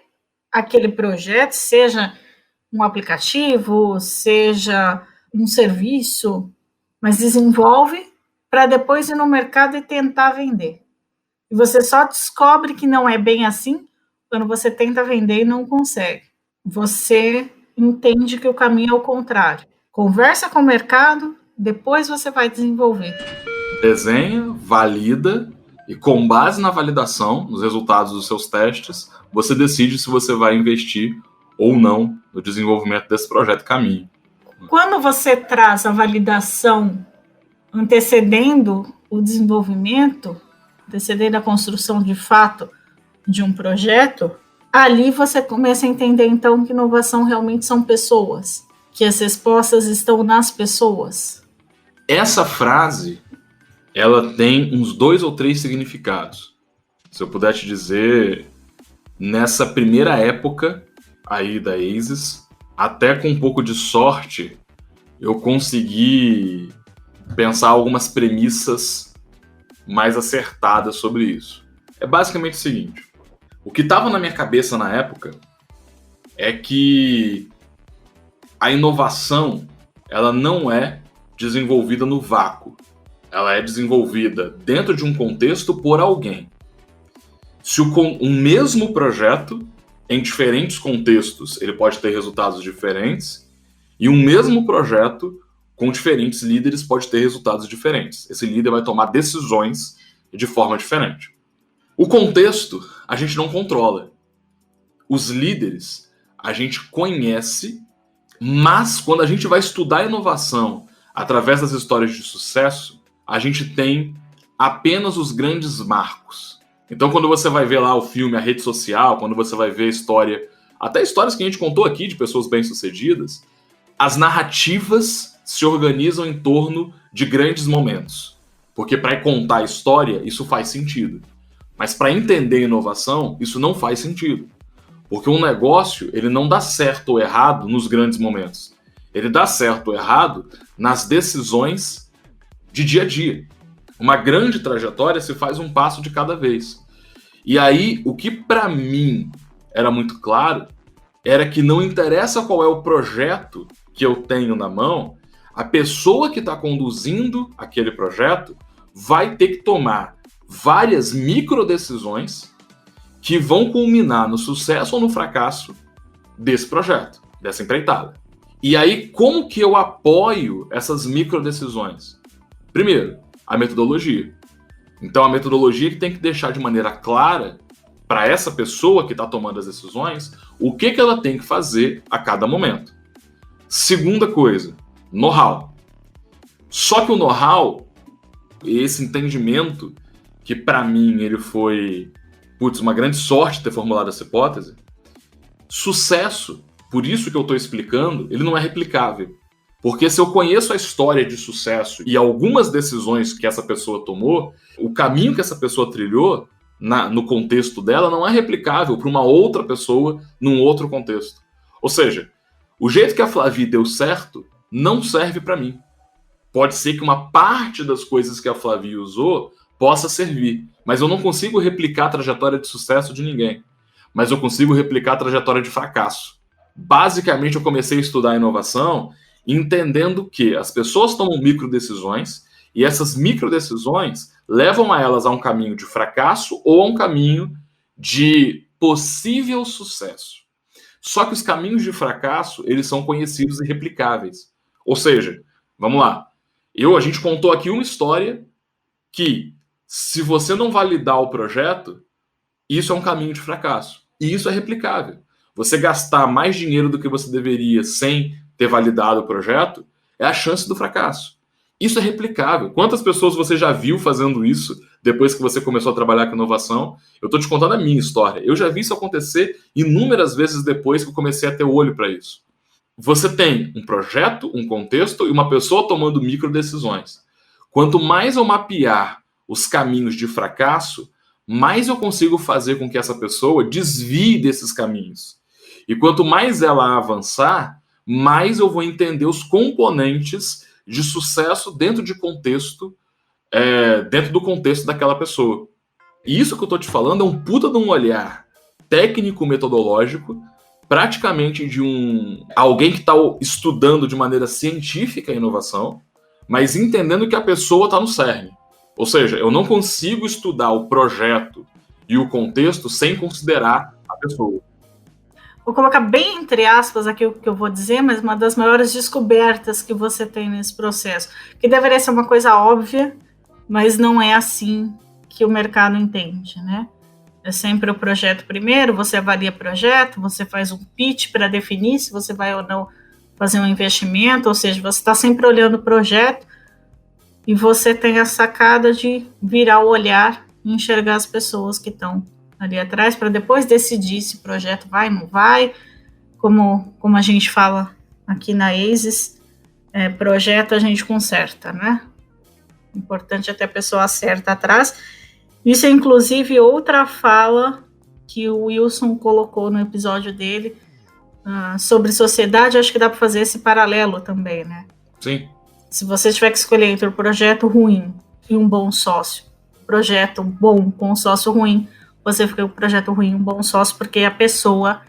aquele projeto, seja um aplicativo, seja um serviço, mas desenvolve para depois ir no mercado e tentar vender. E você só descobre que não é bem assim quando você tenta vender e não consegue. Você entende que o caminho é o contrário. Conversa com o mercado, depois você vai desenvolver. Desenha, valida e com base na validação, nos resultados dos seus testes, você decide se você vai investir ou não no desenvolvimento desse projeto caminho. Quando você traz a validação antecedendo o desenvolvimento, antecedendo a construção de fato de um projeto, ali você começa a entender, então, que inovação realmente são pessoas, que as respostas estão nas pessoas. Essa frase, ela tem uns 2 ou 3 significados. Se eu puder te dizer, nessa primeira época aí da ASIS, até com um pouco de sorte, eu consegui pensar algumas premissas mais acertadas sobre isso. É basicamente o seguinte: o que estava na minha cabeça na época é que a inovação ela não é desenvolvida no vácuo. Ela é desenvolvida dentro de um contexto por alguém. Se um mesmo projeto, em diferentes contextos, ele pode ter resultados diferentes, e um mesmo projeto, com diferentes líderes, pode ter resultados diferentes. Esse líder vai tomar decisões de forma diferente. O contexto, a gente não controla. Os líderes, a gente conhece, mas quando a gente vai estudar a inovação através das histórias de sucesso, a gente tem apenas os grandes marcos. Então, quando você vai ver lá o filme, a rede social, quando você vai ver a história, até histórias que a gente contou aqui de pessoas bem-sucedidas, as narrativas se organizam em torno de grandes momentos. Porque para contar a história, isso faz sentido. Mas para entender inovação, isso não faz sentido. Porque um negócio, ele não dá certo ou errado nos grandes momentos. Ele dá certo ou errado nas decisões de dia a dia. Uma grande trajetória se faz um passo de cada vez. E aí, o que para mim era muito claro, era que não interessa qual é o projeto que eu tenho na mão, a pessoa que está conduzindo aquele projeto vai ter que tomar várias microdecisões que vão culminar no sucesso ou no fracasso desse projeto, dessa empreitada. E aí, como que eu apoio essas microdecisões? Primeiro, a metodologia. Então, a metodologia que tem que deixar de maneira clara para essa pessoa que está tomando as decisões o que ela tem que fazer a cada momento. Segunda coisa, know-how. Só que o know-how, esse entendimento, que para mim ele foi uma grande sorte ter formulado essa hipótese, sucesso, por isso que eu estou explicando, ele não é replicável. Porque se eu conheço a história de sucesso e algumas decisões que essa pessoa tomou, o caminho que essa pessoa trilhou no contexto dela não é replicável para uma outra pessoa num outro contexto. Ou seja, o jeito que a Flavie deu certo não serve para mim. Pode ser que uma parte das coisas que a Flavie usou possa servir, mas eu não consigo replicar a trajetória de sucesso de ninguém. Mas eu consigo replicar a trajetória de fracasso. Basicamente, eu comecei a estudar inovação entendendo que as pessoas tomam microdecisões e essas microdecisões levam a elas a um caminho de fracasso ou a um caminho de possível sucesso. Só que os caminhos de fracasso, eles são conhecidos e replicáveis. Ou seja, vamos lá, a gente contou aqui uma história que, se você não validar o projeto, isso é um caminho de fracasso. E isso é replicável. Você gastar mais dinheiro do que você deveria sem ter validado o projeto é a chance do fracasso. Isso é replicável. Quantas pessoas você já viu fazendo isso depois que você começou a trabalhar com inovação? Eu estou te contando a minha história. Eu já vi isso acontecer inúmeras vezes depois que eu comecei a ter olho para isso. Você tem um projeto, um contexto e uma pessoa tomando micro decisões. Quanto mais eu mapear os caminhos de fracasso, mais eu consigo fazer com que essa pessoa desvie desses caminhos. E quanto mais ela avançar, mais eu vou entender os componentes de sucesso dentro do contexto daquela pessoa. E isso que eu estou te falando é um puta de um olhar técnico-metodológico, praticamente de alguém que está estudando de maneira científica a inovação, mas entendendo que a pessoa está no cerne. Ou seja, eu não consigo estudar o projeto e o contexto sem considerar a pessoa. Vou colocar bem entre aspas aqui o que eu vou dizer, mas uma das maiores descobertas que você tem nesse processo, que deveria ser uma coisa óbvia, mas não é assim que o mercado entende, né? É sempre o projeto primeiro, você avalia o projeto, você faz um pitch para definir se você vai ou não fazer um investimento, ou seja, você está sempre olhando o projeto e você tem a sacada de virar o olhar e enxergar as pessoas que estão ali atrás para depois decidir se o projeto vai ou não vai. Como a gente fala aqui na ACES, projeto a gente conserta, né? Importante até a pessoa acerta atrás. Isso é, inclusive, outra fala que o Wilson colocou no episódio dele sobre sociedade. Acho que dá para fazer esse paralelo também, né? Sim. Se você tiver que escolher entre um projeto ruim e um bom sócio, projeto bom com um sócio ruim, você fica com o projeto ruim e um bom sócio, porque a pessoa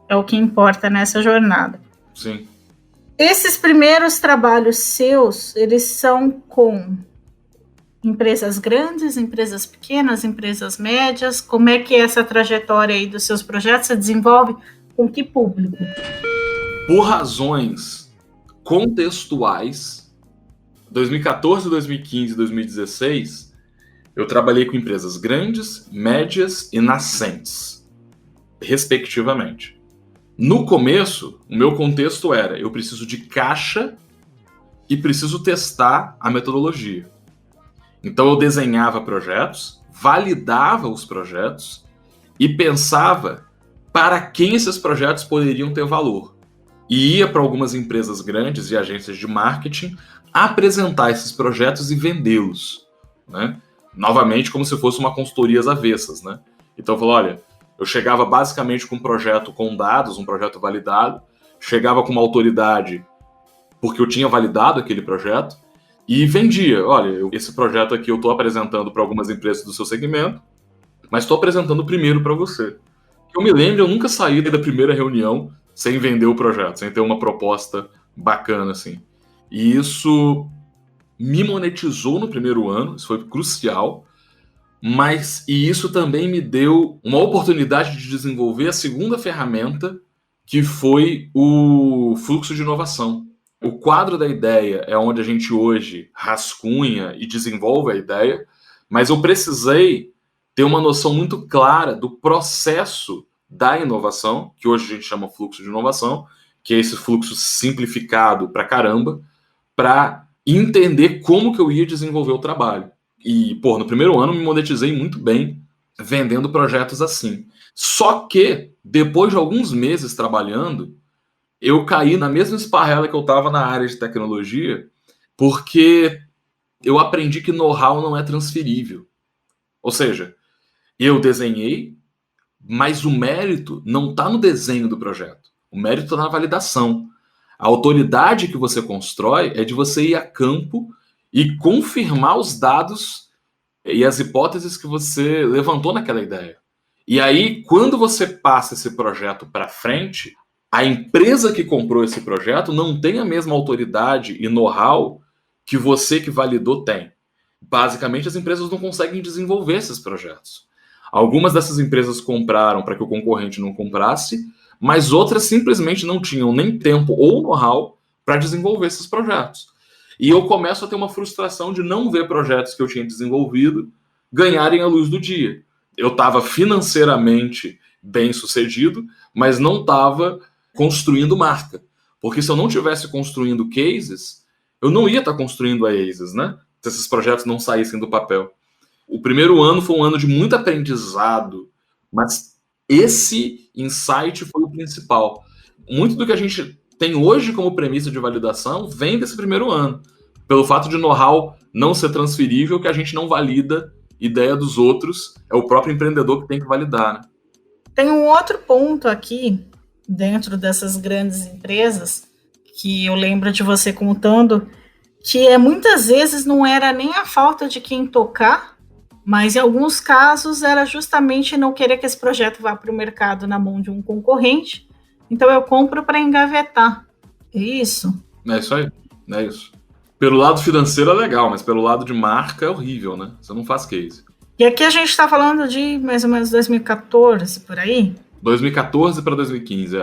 é o que importa nessa jornada. Sim. Esses primeiros trabalhos seus, eles são com empresas grandes, empresas pequenas, empresas médias? Como é que é essa trajetória aí dos seus projetos? Você desenvolve com que público? Por razões contextuais, 2014, 2015, 2016, eu trabalhei com empresas grandes, médias e nascentes, respectivamente. No começo, o meu contexto era: eu preciso de caixa e preciso testar a metodologia. Então eu desenhava projetos, validava os projetos e pensava para quem esses projetos poderiam ter valor. E ia para algumas empresas grandes e agências de marketing apresentar esses projetos e vendê-los, né? Novamente, como se fosse uma consultoria às avessas, né? Então eu falei, olha, eu chegava basicamente com um projeto com dados, um projeto validado, chegava com uma autoridade porque eu tinha validado aquele projeto e vendia. Olha, esse projeto aqui eu estou apresentando para algumas empresas do seu segmento, mas estou apresentando primeiro para você. Eu me lembro, eu nunca saí da primeira reunião sem vender o projeto, sem ter uma proposta bacana, assim. E isso me monetizou no primeiro ano, isso foi crucial, e isso também me deu uma oportunidade de desenvolver a segunda ferramenta, que foi o fluxo de inovação. O quadro da ideia é onde a gente hoje rascunha e desenvolve a ideia, mas eu precisei ter uma noção muito clara do processo da inovação, que hoje a gente chama fluxo de inovação, que é esse fluxo simplificado pra caramba, para entender como que eu ia desenvolver o trabalho. E, no primeiro ano me monetizei muito bem vendendo projetos assim. Só que, depois de alguns meses trabalhando, eu caí na mesma esparrela que eu estava na área de tecnologia, porque eu aprendi que know-how não é transferível. Ou seja, eu desenhei, mas o mérito não está no desenho do projeto. O mérito está na validação. A autoridade que você constrói é de você ir a campo e confirmar os dados e as hipóteses que você levantou naquela ideia. E aí, quando você passa esse projeto para frente, a empresa que comprou esse projeto não tem a mesma autoridade e know-how que você que validou tem. Basicamente, as empresas não conseguem desenvolver esses projetos. Algumas dessas empresas compraram para que o concorrente não comprasse, mas outras simplesmente não tinham nem tempo ou know-how para desenvolver esses projetos. E eu começo a ter uma frustração de não ver projetos que eu tinha desenvolvido ganharem a luz do dia. Eu estava financeiramente bem sucedido, mas não estava construindo marca. Porque se eu não tivesse construindo cases, eu não ia estar construindo a ACES, né? Se esses projetos não saíssem do papel. O primeiro ano foi um ano de muito aprendizado, mas esse insight foi o principal. Muito do que a gente tem hoje como premissa de validação vem desse primeiro ano. Pelo fato de know-how não ser transferível, que a gente não valida ideia dos outros, é o próprio empreendedor que tem que validar, né? Tem um outro ponto aqui, dentro dessas grandes empresas, que eu lembro de você contando, que muitas vezes não era nem a falta de quem tocar, mas em alguns casos era justamente não querer que esse projeto vá para o mercado na mão de um concorrente, então eu compro para engavetar. É isso? É isso aí, é isso. Pelo lado financeiro é legal, mas pelo lado de marca é horrível, né? Você não faz case. E aqui a gente está falando de mais ou menos 2014, por aí? 2014 para 2015,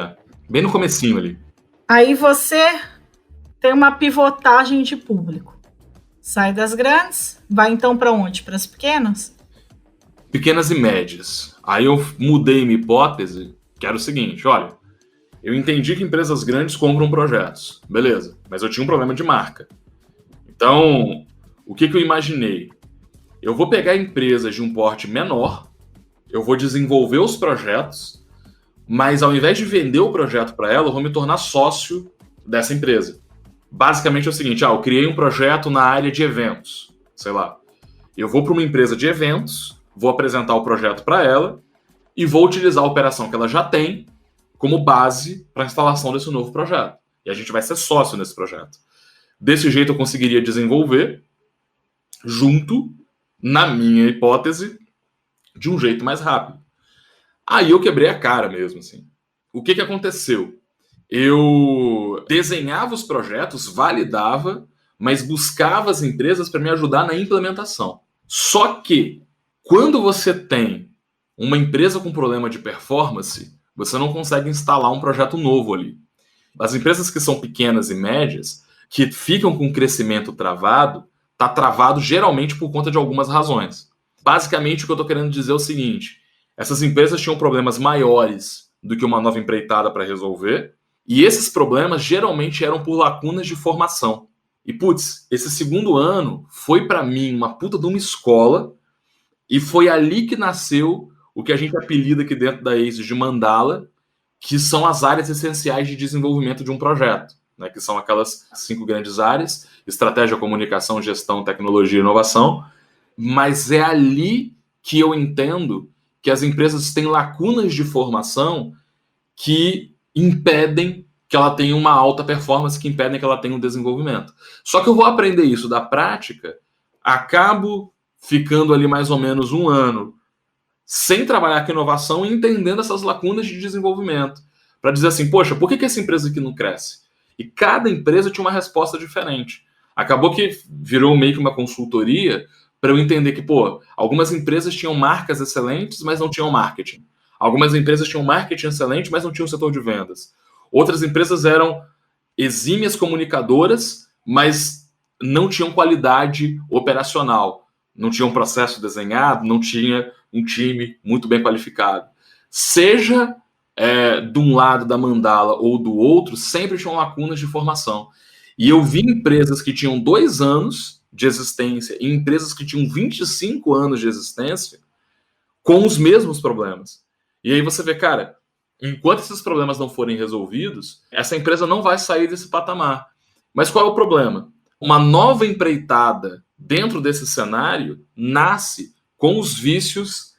bem no comecinho ali. Aí você tem uma pivotagem de público. Sai das grandes, vai então para onde? Para as pequenas? Pequenas e médias. Aí eu mudei minha hipótese, que era o seguinte, olha, eu entendi que empresas grandes compram projetos, beleza, mas eu tinha um problema de marca. Então, o que eu imaginei? Eu vou pegar empresas de um porte menor, eu vou desenvolver os projetos, mas ao invés de vender o projeto para ela, eu vou me tornar sócio dessa empresa. Basicamente é o seguinte, eu criei um projeto na área de eventos, sei lá. Eu vou para uma empresa de eventos, vou apresentar o projeto para ela e vou utilizar a operação que ela já tem como base para a instalação desse novo projeto. E a gente vai ser sócio nesse projeto. Desse jeito eu conseguiria desenvolver junto, na minha hipótese, de um jeito mais rápido. Aí eu quebrei a cara mesmo, assim. O que aconteceu? Eu desenhava os projetos, validava, mas buscava as empresas para me ajudar na implementação. Só que, quando você tem uma empresa com problema de performance, você não consegue instalar um projeto novo ali. As empresas que são pequenas e médias, que ficam com crescimento travado, está travado geralmente por conta de algumas razões. Basicamente, o que eu estou querendo dizer é o seguinte, essas empresas tinham problemas maiores do que uma nova empreitada para resolver, e esses problemas geralmente eram por lacunas de formação. E, putz, esse segundo ano foi para mim uma puta de uma escola, e foi ali que nasceu o que a gente apelida aqui dentro da ACES de mandala, que são as áreas essenciais de desenvolvimento de um projeto, né, que são aquelas 5 grandes áreas, estratégia, comunicação, gestão, tecnologia e inovação, mas é ali que eu entendo que as empresas têm lacunas de formação que impedem que ela tenha uma alta performance, que impedem que ela tenha um desenvolvimento. Só que eu vou aprender isso da prática, acabo ficando ali mais ou menos um ano sem trabalhar com inovação e entendendo essas lacunas de desenvolvimento. Para dizer assim, poxa, por que essa empresa aqui não cresce? E cada empresa tinha uma resposta diferente. Acabou que virou meio que uma consultoria para eu entender que, algumas empresas tinham marcas excelentes, mas não tinham marketing. Algumas empresas tinham marketing excelente, mas não tinham setor de vendas. Outras empresas eram exímias comunicadoras, mas não tinham qualidade operacional. Não tinham processo desenhado, não tinha um time muito bem qualificado. Seja de um lado da mandala ou do outro, sempre tinham lacunas de formação. E eu vi empresas que tinham 2 anos de existência e empresas que tinham 25 anos de existência com os mesmos problemas. E aí você vê, cara, enquanto esses problemas não forem resolvidos, essa empresa não vai sair desse patamar. Mas qual é o problema? Uma nova empreitada dentro desse cenário nasce com os vícios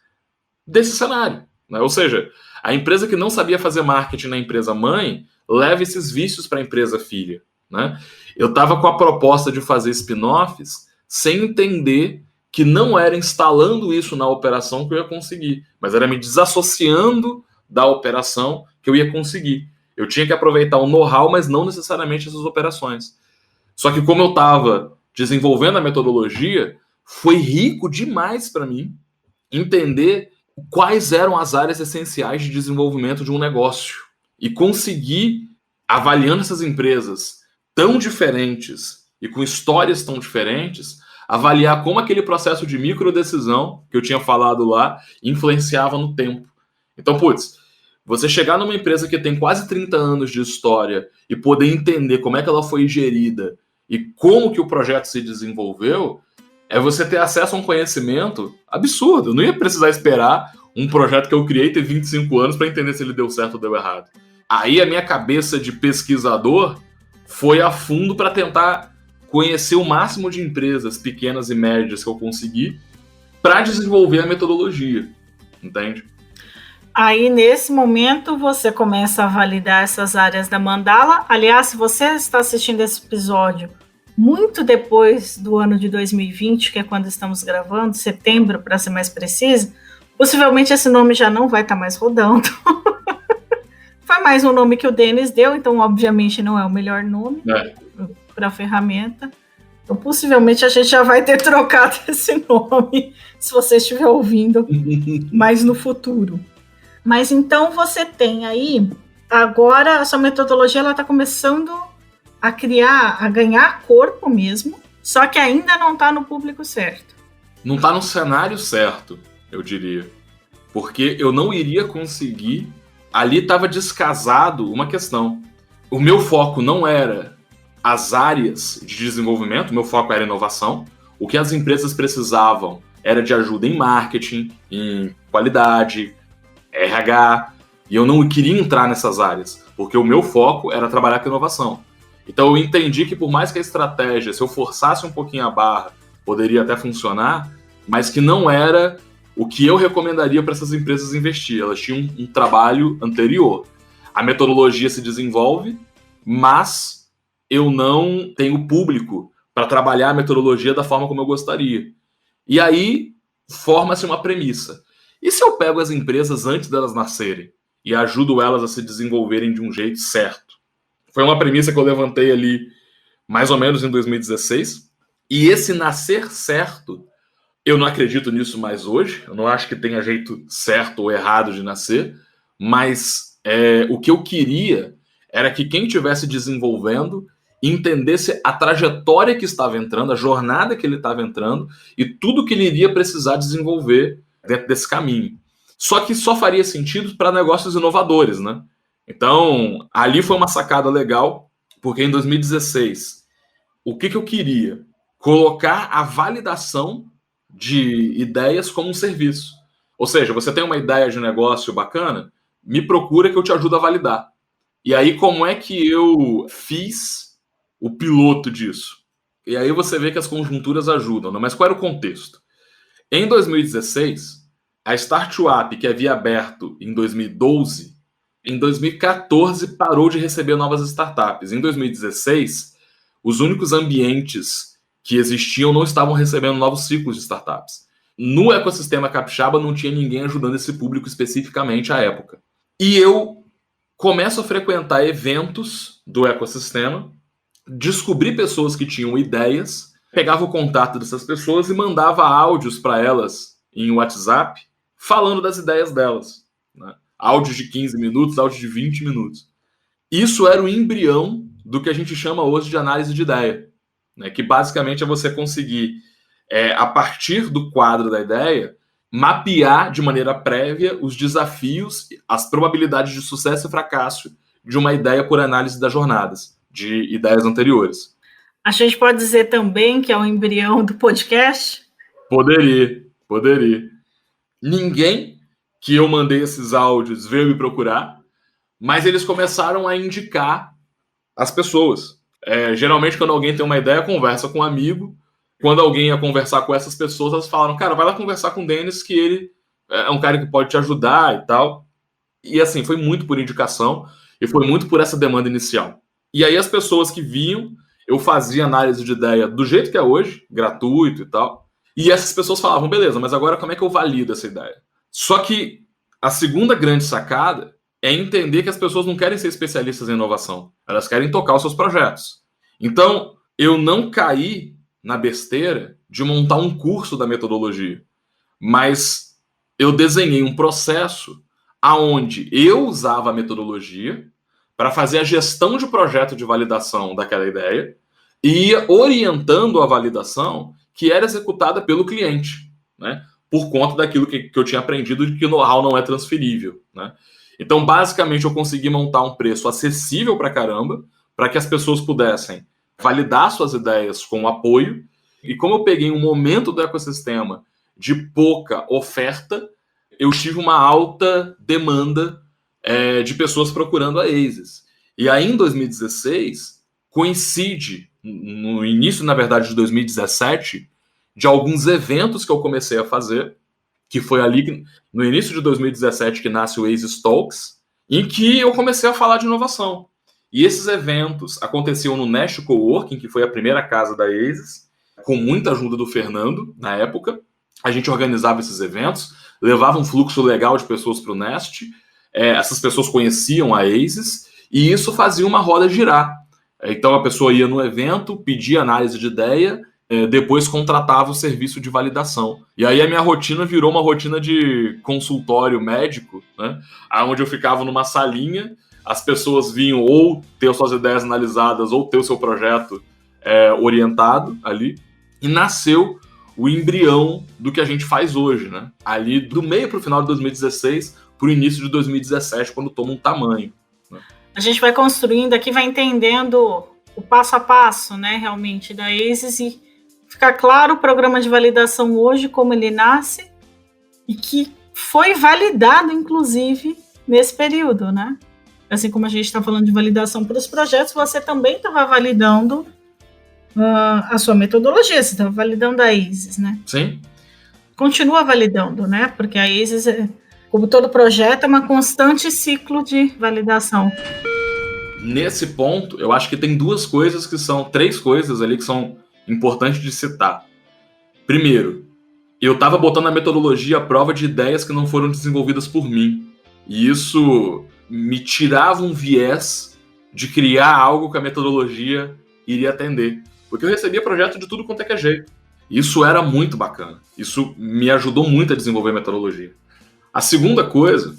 desse cenário, né? Ou seja, a empresa que não sabia fazer marketing na empresa mãe leva esses vícios para a empresa filha, né? Eu estava com a proposta de fazer spin-offs sem entender que não era instalando isso na operação que eu ia conseguir, mas era me desassociando da operação que eu ia conseguir. Eu tinha que aproveitar o know-how, mas não necessariamente essas operações. Só que como eu estava desenvolvendo a metodologia, foi rico demais para mim entender quais eram as áreas essenciais de desenvolvimento de um negócio. E conseguir, avaliando essas empresas tão diferentes e com histórias tão diferentes, avaliar como aquele processo de microdecisão que eu tinha falado lá influenciava no tempo. Então, você chegar numa empresa que tem quase 30 anos de história e poder entender como é que ela foi gerida e como que o projeto se desenvolveu, é você ter acesso a um conhecimento absurdo. Eu não ia precisar esperar um projeto que eu criei ter 25 anos para entender se ele deu certo ou deu errado. Aí a minha cabeça de pesquisador foi a fundo para tentar conhecer o máximo de empresas pequenas e médias que eu consegui para desenvolver a metodologia, entende? Aí, nesse momento, você começa a validar essas áreas da mandala. Aliás, se você está assistindo esse episódio muito depois do ano de 2020, que é quando estamos gravando, setembro, para ser mais preciso, possivelmente esse nome já não vai estar mais rodando. Foi mais um nome que o Denis deu, então, obviamente, não é o melhor nome para a ferramenta. Então, possivelmente, a gente já vai ter trocado esse nome, se você estiver ouvindo mais no futuro. Mas então você tem aí, agora a sua metodologia está começando a criar, a ganhar corpo mesmo, só que ainda não está no público certo. Não está no cenário certo, eu diria. Porque eu não iria conseguir, ali estava descasado uma questão. O meu foco não era as áreas de desenvolvimento, o meu foco era inovação. O que as empresas precisavam era de ajuda em marketing, em qualidade, RH, e eu não queria entrar nessas áreas, porque o meu foco era trabalhar com inovação. Então eu entendi que por mais que a estratégia, se eu forçasse um pouquinho a barra, poderia até funcionar, mas que não era o que eu recomendaria para essas empresas investir. Elas tinham um trabalho anterior. A metodologia se desenvolve, mas eu não tenho público para trabalhar a metodologia da forma como eu gostaria. E aí forma-se uma premissa. E se eu pego as empresas antes delas nascerem e ajudo elas a se desenvolverem de um jeito certo? Foi uma premissa que eu levantei ali mais ou menos em 2016. E esse nascer certo, eu não acredito nisso mais hoje. Eu não acho que tenha jeito certo ou errado de nascer. Mas o que eu queria era que quem estivesse desenvolvendo entendesse a trajetória que estava entrando, a jornada que ele estava entrando e tudo que ele iria precisar desenvolver dentro desse caminho. Só que só faria sentido para negócios inovadores, né? Então, ali foi uma sacada legal, porque em 2016, o que eu queria? Colocar a validação de ideias como um serviço. Ou seja, você tem uma ideia de negócio bacana, me procura que eu te ajudo a validar. E aí, como é que eu fiz o piloto disso? E aí você vê que as conjunturas ajudam, né? Mas qual era o contexto? Em 2016, a Start2App, que havia aberto em 2012, em 2014 parou de receber novas startups. Em 2016, os únicos ambientes que existiam não estavam recebendo novos ciclos de startups. No ecossistema capixaba não tinha ninguém ajudando esse público especificamente à época. E eu começo a frequentar eventos do ecossistema, descobri pessoas que tinham ideias, pegava o contato dessas pessoas e mandava áudios para elas em WhatsApp falando das ideias delas, né? Áudios de 15 minutos, áudios de 20 minutos. Isso era o embrião do que a gente chama hoje de análise de ideia, né? Que basicamente é você conseguir, a partir do quadro da ideia, mapear de maneira prévia os desafios, as probabilidades de sucesso e fracasso de uma ideia por análise das jornadas, de ideias anteriores. A gente pode dizer também que é o embrião do podcast? Poderia. Ninguém que eu mandei esses áudios veio me procurar, mas eles começaram a indicar as pessoas. Geralmente, quando alguém tem uma ideia, conversa com um amigo. Quando alguém ia conversar com essas pessoas, elas falaram, cara, vai lá conversar com o Denis, que ele é um cara que pode te ajudar e tal. E assim, foi muito por indicação e foi muito por essa demanda inicial. E aí as pessoas que vinham, eu fazia análise de ideia do jeito que é hoje, gratuito e tal. E essas pessoas falavam, beleza, mas agora como é que eu valido essa ideia? Só que a segunda grande sacada é entender que as pessoas não querem ser especialistas em inovação. Elas querem tocar os seus projetos. Então, eu não caí na besteira de montar um curso da metodologia. Mas eu desenhei um processo aonde eu usava a metodologia para fazer a gestão de projeto de validação daquela ideia e ia orientando a validação que era executada pelo cliente, né? Por conta daquilo que eu tinha aprendido de que o know-how não é transferível, né? Então, basicamente, eu consegui montar um preço acessível para caramba, para que as pessoas pudessem validar suas ideias com apoio. E como eu peguei um momento do ecossistema de pouca oferta, eu tive uma alta demanda de pessoas procurando a ASIS. E aí, em 2016, coincide, no início, na verdade, de 2017, de alguns eventos que eu comecei a fazer, que foi ali, no início de 2017, que nasce o ASIS Talks, em que eu comecei a falar de inovação. E esses eventos aconteciam no Nest Coworking, que foi a primeira casa da ASIS, com muita ajuda do Fernando, na época. A gente organizava esses eventos, levava um fluxo legal de pessoas para o Nest, essas pessoas conheciam a ASIS, e isso fazia uma roda girar. Então a pessoa ia no evento, pedia análise de ideia, depois contratava o serviço de validação. E aí a minha rotina virou uma rotina de consultório médico, né? Onde eu ficava numa salinha, as pessoas vinham ou ter suas ideias analisadas ou ter o seu projeto orientado ali, e nasceu o embrião do que a gente faz hoje, né? Ali do meio para o final de 2016 para o início de 2017, quando toma um tamanho, né? A gente vai construindo aqui, vai entendendo o passo a passo, né, realmente, da ASIS, e ficar claro o programa de validação hoje, como ele nasce, e que foi validado, inclusive, nesse período, né? Assim como a gente está falando de validação para os projetos, você também estava validando a sua metodologia, você estava validando a ASIS, né? Sim. Continua validando, né? Porque a ASIS, como todo projeto, é uma constante ciclo de validação. Nesse ponto, eu acho que tem três coisas ali que são importantes de citar. Primeiro, eu estava botando a metodologia à prova de ideias que não foram desenvolvidas por mim. E isso me tirava um viés de criar algo que a metodologia iria atender. Porque eu recebia projeto de tudo quanto é que é jeito. Isso era muito bacana. Isso me ajudou muito a desenvolver a metodologia. A segunda coisa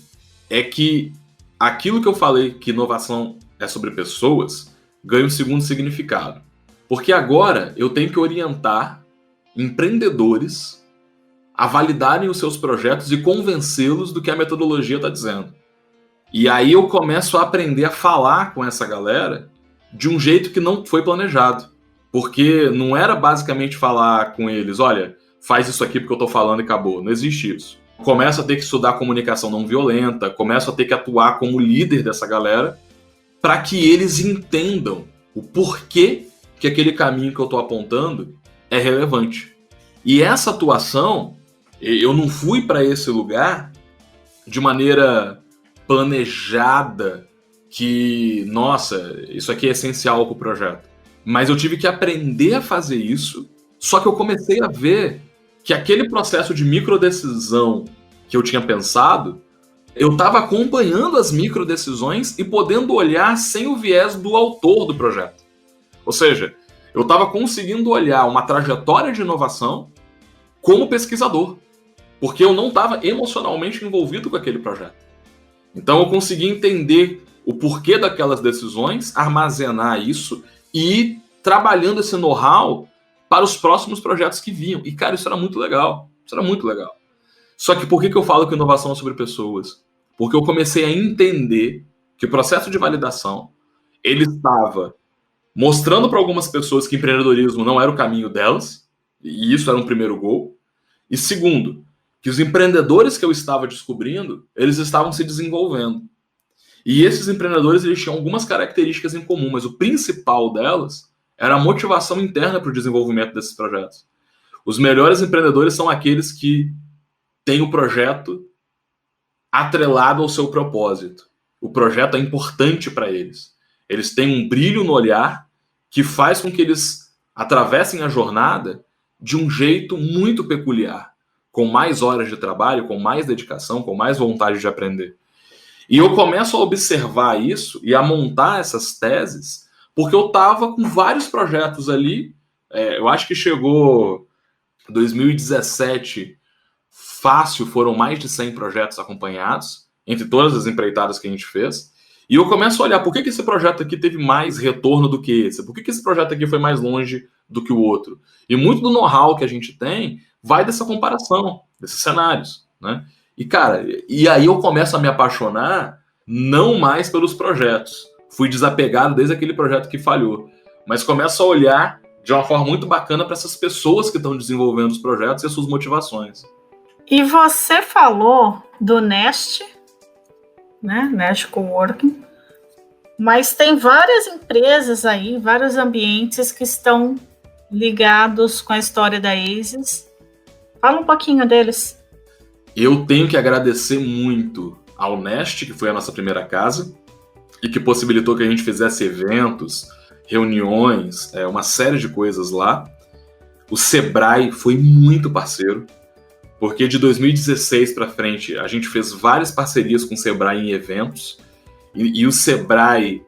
é que aquilo que eu falei, que inovação é sobre pessoas, ganha um segundo significado. Porque agora eu tenho que orientar empreendedores a validarem os seus projetos e convencê-los do que a metodologia está dizendo. E aí eu começo a aprender a falar com essa galera de um jeito que não foi planejado. Porque não era basicamente falar com eles, olha, faz isso aqui porque eu estou falando e acabou. Não existe isso. Começo a ter que estudar comunicação não violenta, começo a ter que atuar como líder dessa galera para que eles entendam o porquê que aquele caminho que eu estou apontando é relevante. E essa atuação, eu não fui para esse lugar de maneira planejada, que, nossa, isso aqui é essencial para o projeto. Mas eu tive que aprender a fazer isso, só que eu comecei a ver que aquele processo de microdecisão que eu tinha pensado, eu estava acompanhando as microdecisões e podendo olhar sem o viés do autor do projeto. Ou seja, eu estava conseguindo olhar uma trajetória de inovação como pesquisador, porque eu não estava emocionalmente envolvido com aquele projeto. Então eu consegui entender o porquê daquelas decisões, armazenar isso e ir trabalhando esse know-how para os próximos projetos que vinham. E, cara, isso era muito legal. Isso era muito legal. Só que por que eu falo que inovação é sobre pessoas? Porque eu comecei a entender que o processo de validação, ele estava mostrando para algumas pessoas que empreendedorismo não era o caminho delas, e isso era um primeiro gol. E segundo, que os empreendedores que eu estava descobrindo, eles estavam se desenvolvendo. E esses empreendedores, eles tinham algumas características em comum, mas o principal delas era a motivação interna para o desenvolvimento desses projetos. Os melhores empreendedores são aqueles que têm o projeto atrelado ao seu propósito. O projeto é importante para eles. Eles têm um brilho no olhar que faz com que eles atravessem a jornada de um jeito muito peculiar, com mais horas de trabalho, com mais dedicação, com mais vontade de aprender. E eu começo a observar isso e a montar essas teses, porque eu estava com vários projetos ali. Eu acho que chegou 2017, fácil, foram mais de 100 projetos acompanhados, entre todas as empreitadas que a gente fez. E eu começo a olhar, por que esse projeto aqui teve mais retorno do que esse? Por que esse projeto aqui foi mais longe do que o outro? E muito do know-how que a gente tem vai dessa comparação, desses cenários, né? E, cara, e aí eu começo a me apaixonar não mais pelos projetos. Fui desapegado desde aquele projeto que falhou. Mas começo a olhar de uma forma muito bacana para essas pessoas que estão desenvolvendo os projetos e as suas motivações. E você falou do Nest, né? Nest Coworking. Mas tem várias empresas aí, vários ambientes que estão ligados com a história da ACES. Fala um pouquinho deles. Eu tenho que agradecer muito ao Nest, que foi a nossa primeira casa, e que possibilitou que a gente fizesse eventos, reuniões, uma série de coisas lá. O Sebrae foi muito parceiro, porque de 2016 para frente a gente fez várias parcerias com o Sebrae em eventos, e o Sebrae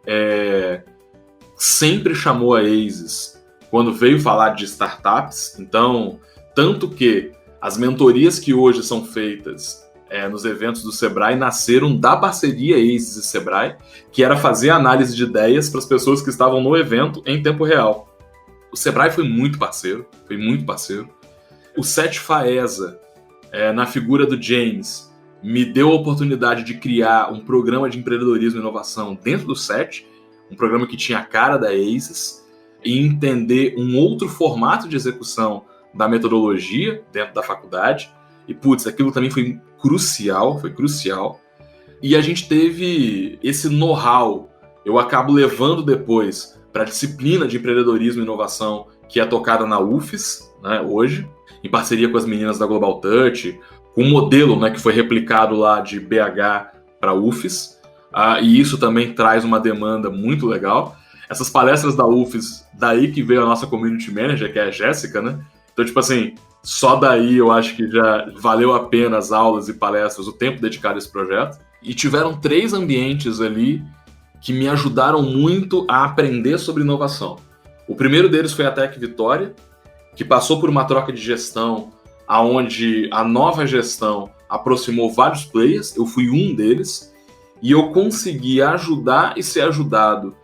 sempre chamou a ACES quando veio falar de startups. Então, tanto que as mentorias que hoje são feitas nos eventos do Sebrae nasceram da parceria ACES e Sebrae, que era fazer análise de ideias para as pessoas que estavam no evento em tempo real. O Sebrae foi muito parceiro, O Sete Faesa, na figura do James, me deu a oportunidade de criar um programa de empreendedorismo e inovação dentro do Sete, um programa que tinha a cara da ACES, e entender um outro formato de execução da metodologia dentro da faculdade. E, aquilo também foi crucial. E a gente teve esse know-how. Eu acabo levando depois para a disciplina de empreendedorismo e inovação que é tocada na UFES, né, hoje, em parceria com as meninas da Global Touch, com um modelo, né, que foi replicado lá de BH para a UFES. E isso também traz uma demanda muito legal. Essas palestras da UFES, daí que veio a nossa community manager, que é a Jéssica, né? Então, só daí eu acho que já valeu a pena as aulas e palestras, o tempo dedicado a esse projeto. E tiveram 3 ambientes ali que me ajudaram muito a aprender sobre inovação. O primeiro deles foi a Tec Vitória, que passou por uma troca de gestão, onde a nova gestão aproximou vários players, eu fui um deles, e eu consegui ajudar e ser ajudado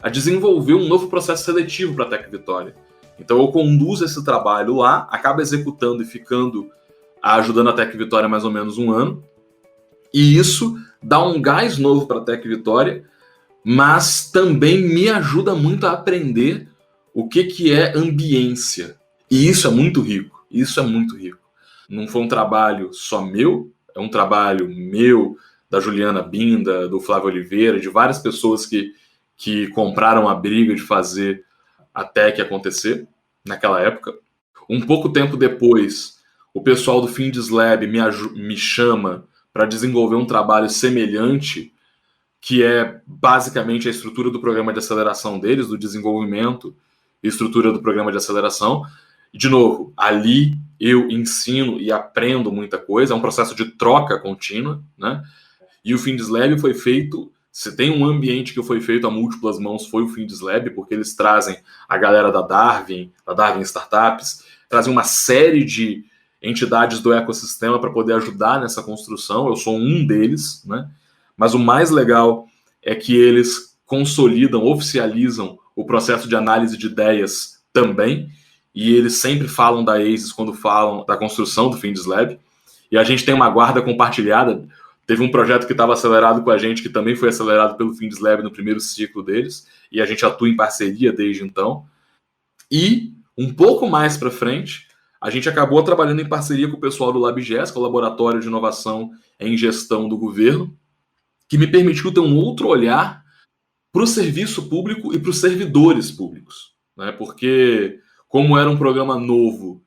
a desenvolver um novo processo seletivo para a Tec Vitória. Então eu conduzo esse trabalho lá, acabo executando e ajudando a Tec Vitória mais ou menos 1 ano. E isso dá um gás novo para a Tec Vitória, mas também me ajuda muito a aprender o que é ambiência. E isso é muito rico, Não foi um trabalho só meu, é um trabalho meu, da Juliana Binda, do Flávio Oliveira, de várias pessoas que compraram a briga de fazer a Tec acontecer naquela época. Um pouco tempo depois, o pessoal do Findes Lab me chama para desenvolver um trabalho semelhante, que é basicamente a estrutura do programa de aceleração deles, do desenvolvimento e estrutura do programa de aceleração. De novo, ali eu ensino e aprendo muita coisa, é um processo de troca contínua, né? E o Findes Lab foi feito... Se tem um ambiente que foi feito a múltiplas mãos, foi o Findes Lab, porque eles trazem a galera da Darwin Startups, trazem uma série de entidades do ecossistema para poder ajudar nessa construção. Eu sou um deles, né? Mas o mais legal é que eles consolidam, oficializam o processo de análise de ideias também, e eles sempre falam da ACES quando falam da construção do Findes Lab. e a gente tem uma guarda compartilhada. Teve um projeto que estava acelerado com a gente, que também foi acelerado pelo FindesLab no primeiro ciclo deles, e a gente atua em parceria desde então. E, um pouco mais para frente, a gente acabou trabalhando em parceria com o pessoal do LabGES, que é o Laboratório de Inovação em Gestão do Governo, que me permitiu ter um outro olhar para o serviço público e para os servidores públicos, né? Porque, como era um programa novo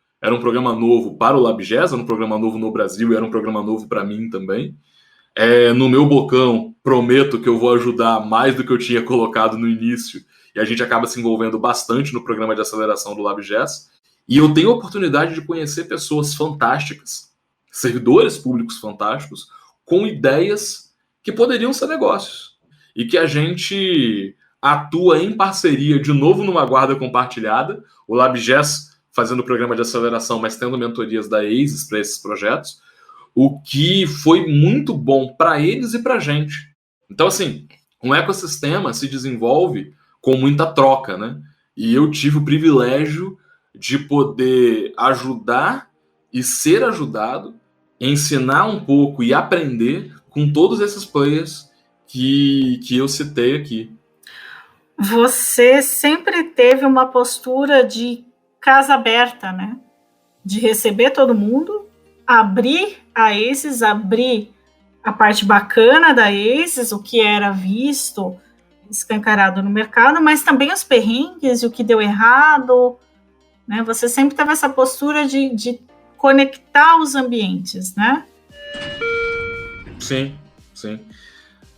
para o LabGES, era um programa novo no Brasil e era um programa novo para mim também. No meu bocão, prometo que eu vou ajudar mais do que eu tinha colocado no início, e a gente acaba se envolvendo bastante no programa de aceleração do LabGES, e eu tenho a oportunidade de conhecer pessoas fantásticas, servidores públicos fantásticos, com ideias que poderiam ser negócios, e que a gente atua em parceria, de novo, numa guarda compartilhada, o LabGES fazendo o programa de aceleração, mas tendo mentorias da ASIS para esses projetos, o que foi muito bom para eles e para a gente. Então, assim, um ecossistema se desenvolve com muita troca, né? E eu tive o privilégio de poder ajudar e ser ajudado, ensinar um pouco e aprender com todos esses players que eu citei aqui. Você sempre teve uma postura de casa aberta, né? De receber todo mundo, abrir a ASIS, abrir a parte bacana da ASIS, o que era visto, escancarado no mercado, mas também os perrengues e o que deu errado, né? Você sempre teve essa postura de conectar os ambientes, né? Sim, sim.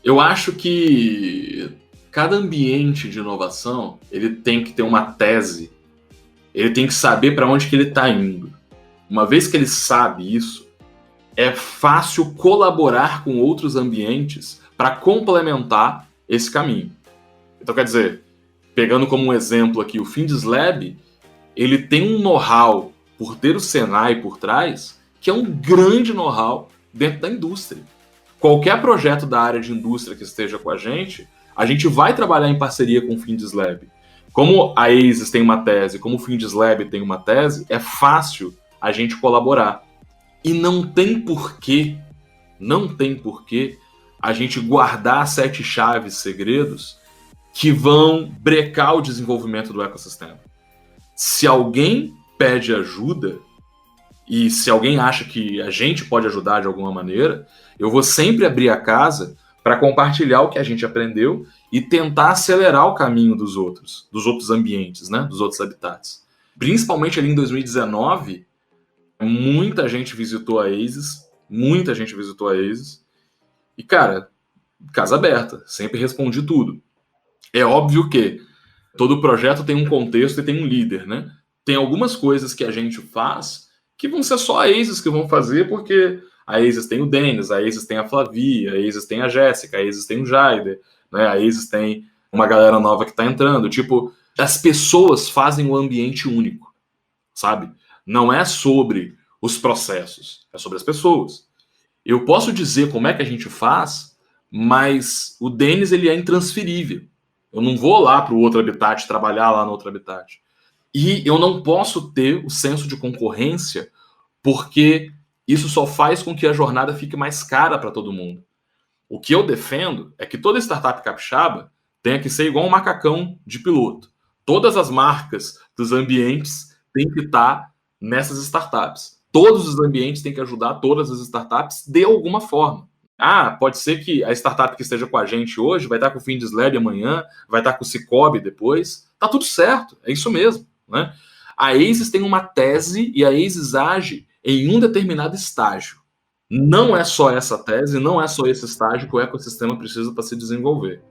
Eu acho que cada ambiente de inovação, ele tem que ter uma tese, ele tem que saber para onde que ele está indo. Uma vez que ele sabe isso, é fácil colaborar com outros ambientes para complementar esse caminho. Então, quer dizer, pegando como um exemplo aqui o FindesLab, ele tem um know-how, por ter o Senai por trás, que é um grande know-how dentro da indústria. Qualquer projeto da área de indústria que esteja com a gente vai trabalhar em parceria com o FindesLab. Como a ASIS tem uma tese, como o FindesLab tem uma tese, é fácil a gente colaborar. E não tem porquê a gente guardar 7 chaves segredos que vão brecar o desenvolvimento do ecossistema. Se alguém pede ajuda, e se alguém acha que a gente pode ajudar de alguma maneira, eu vou sempre abrir a casa para compartilhar o que a gente aprendeu e tentar acelerar o caminho dos outros ambientes, né? Dos outros habitats. Principalmente ali em 2019, muita gente visitou a ASIS, e, cara, casa aberta, sempre respondi tudo. É óbvio que todo projeto tem um contexto e tem um líder, né? Tem algumas coisas que a gente faz que vão ser só a ASIS que vão fazer, porque a ASIS tem o Denis, a ASIS tem a Flavia, a ASIS tem a Jéssica, a ASIS tem o Jaider, né? A ASIS tem uma galera nova que está entrando. Tipo, as pessoas fazem o ambiente único, sabe? Não é sobre os processos, é sobre as pessoas. Eu posso dizer como é que a gente faz, mas o Denis, ele é intransferível. Eu não vou lá para o outro habitat, trabalhar lá no outro habitat. E eu não posso ter o senso de concorrência, porque isso só faz com que a jornada fique mais cara para todo mundo. O que eu defendo é que toda startup capixaba tenha que ser igual um macacão de piloto. Todas as marcas dos ambientes têm que estar nessas startups. Todos os ambientes têm que ajudar todas as startups de alguma forma. Pode ser que a startup que esteja com a gente hoje vai estar com o FindesLab amanhã, vai estar com o Cicobi depois. Tá tudo certo, é isso mesmo, né? A ASIS tem uma tese e a ASIS age em um determinado estágio. Não é só essa tese, não é só esse estágio que o ecossistema precisa para se desenvolver.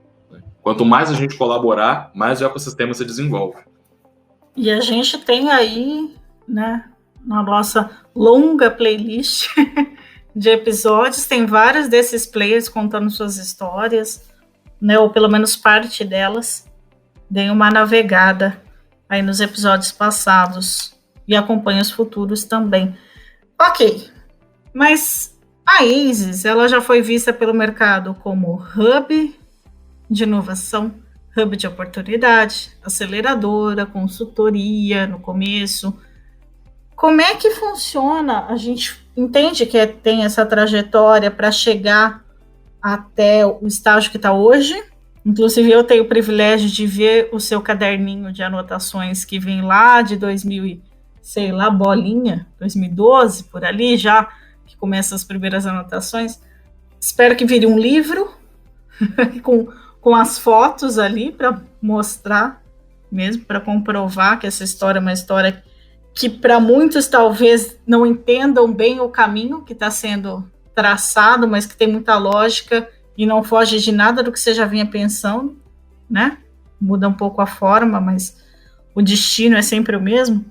Quanto mais a gente colaborar, mais o ecossistema se desenvolve. E a gente tem aí, né, na nossa longa playlist de episódios, tem vários desses players contando suas histórias, né, ou pelo menos parte delas. Dei uma navegada aí nos episódios passados e acompanho os futuros também. Ok, mas a ASIS, ela já foi vista pelo mercado como hub de inovação, hub de oportunidade, aceleradora, consultoria no começo, Como é que funciona? A gente entende que tem essa trajetória para chegar até o estágio que está hoje. Inclusive, eu tenho o privilégio de ver o seu caderninho de anotações que vem lá de 2000, sei lá, bolinha, 2012, por ali, já que começam as primeiras anotações. Espero que vire um livro com as fotos ali para mostrar mesmo, para comprovar que essa história é uma história que para muitos talvez não entendam bem o caminho que está sendo traçado, mas que tem muita lógica e não foge de nada do que você já vinha pensando, né? Muda um pouco a forma, mas o destino é sempre o mesmo.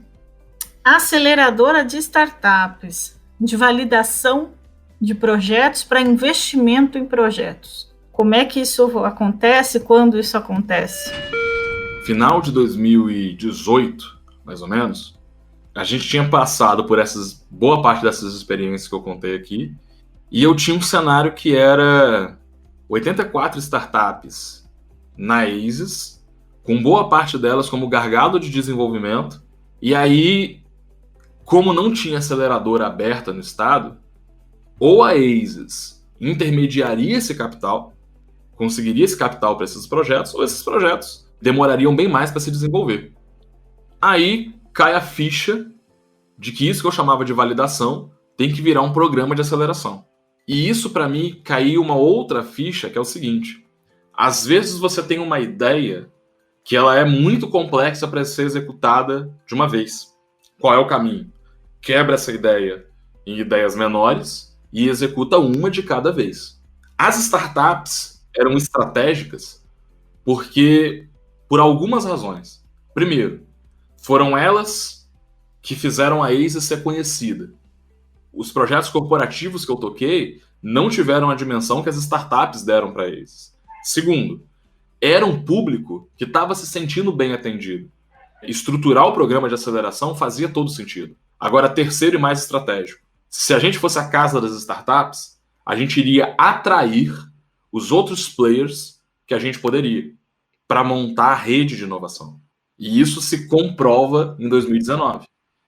Aceleradora de startups, de validação de projetos para investimento em projetos. Como é que isso acontece? Quando isso acontece? Final de 2018, mais ou menos, a gente tinha passado por boa parte dessas experiências que eu contei aqui, e eu tinha um cenário que era 84 startups na ASIS, com boa parte delas como gargalo de desenvolvimento, e aí, como não tinha aceleradora aberta no estado, ou a ASIS intermediaria esse capital, conseguiria esse capital para esses projetos, ou esses projetos demorariam bem mais para se desenvolver. Aí cai a ficha de que isso que eu chamava de validação tem que virar um programa de aceleração. E isso, para mim, caiu uma outra ficha, que é o seguinte: às vezes você tem uma ideia que ela é muito complexa para ser executada de uma vez. Qual é o caminho? Quebra essa ideia em ideias menores e executa uma de cada vez. As startups eram estratégicas porque, por algumas razões. Primeiro, foram elas que fizeram a ASIS ser conhecida. Os projetos corporativos que eu toquei não tiveram a dimensão que as startups deram para eles. Segundo, era um público que estava se sentindo bem atendido. Estruturar o programa de aceleração fazia todo sentido. Agora, terceiro e mais estratégico. Se a gente fosse a casa das startups, a gente iria atrair os outros players que a gente poderia para montar a rede de inovação. E isso se comprova em 2019.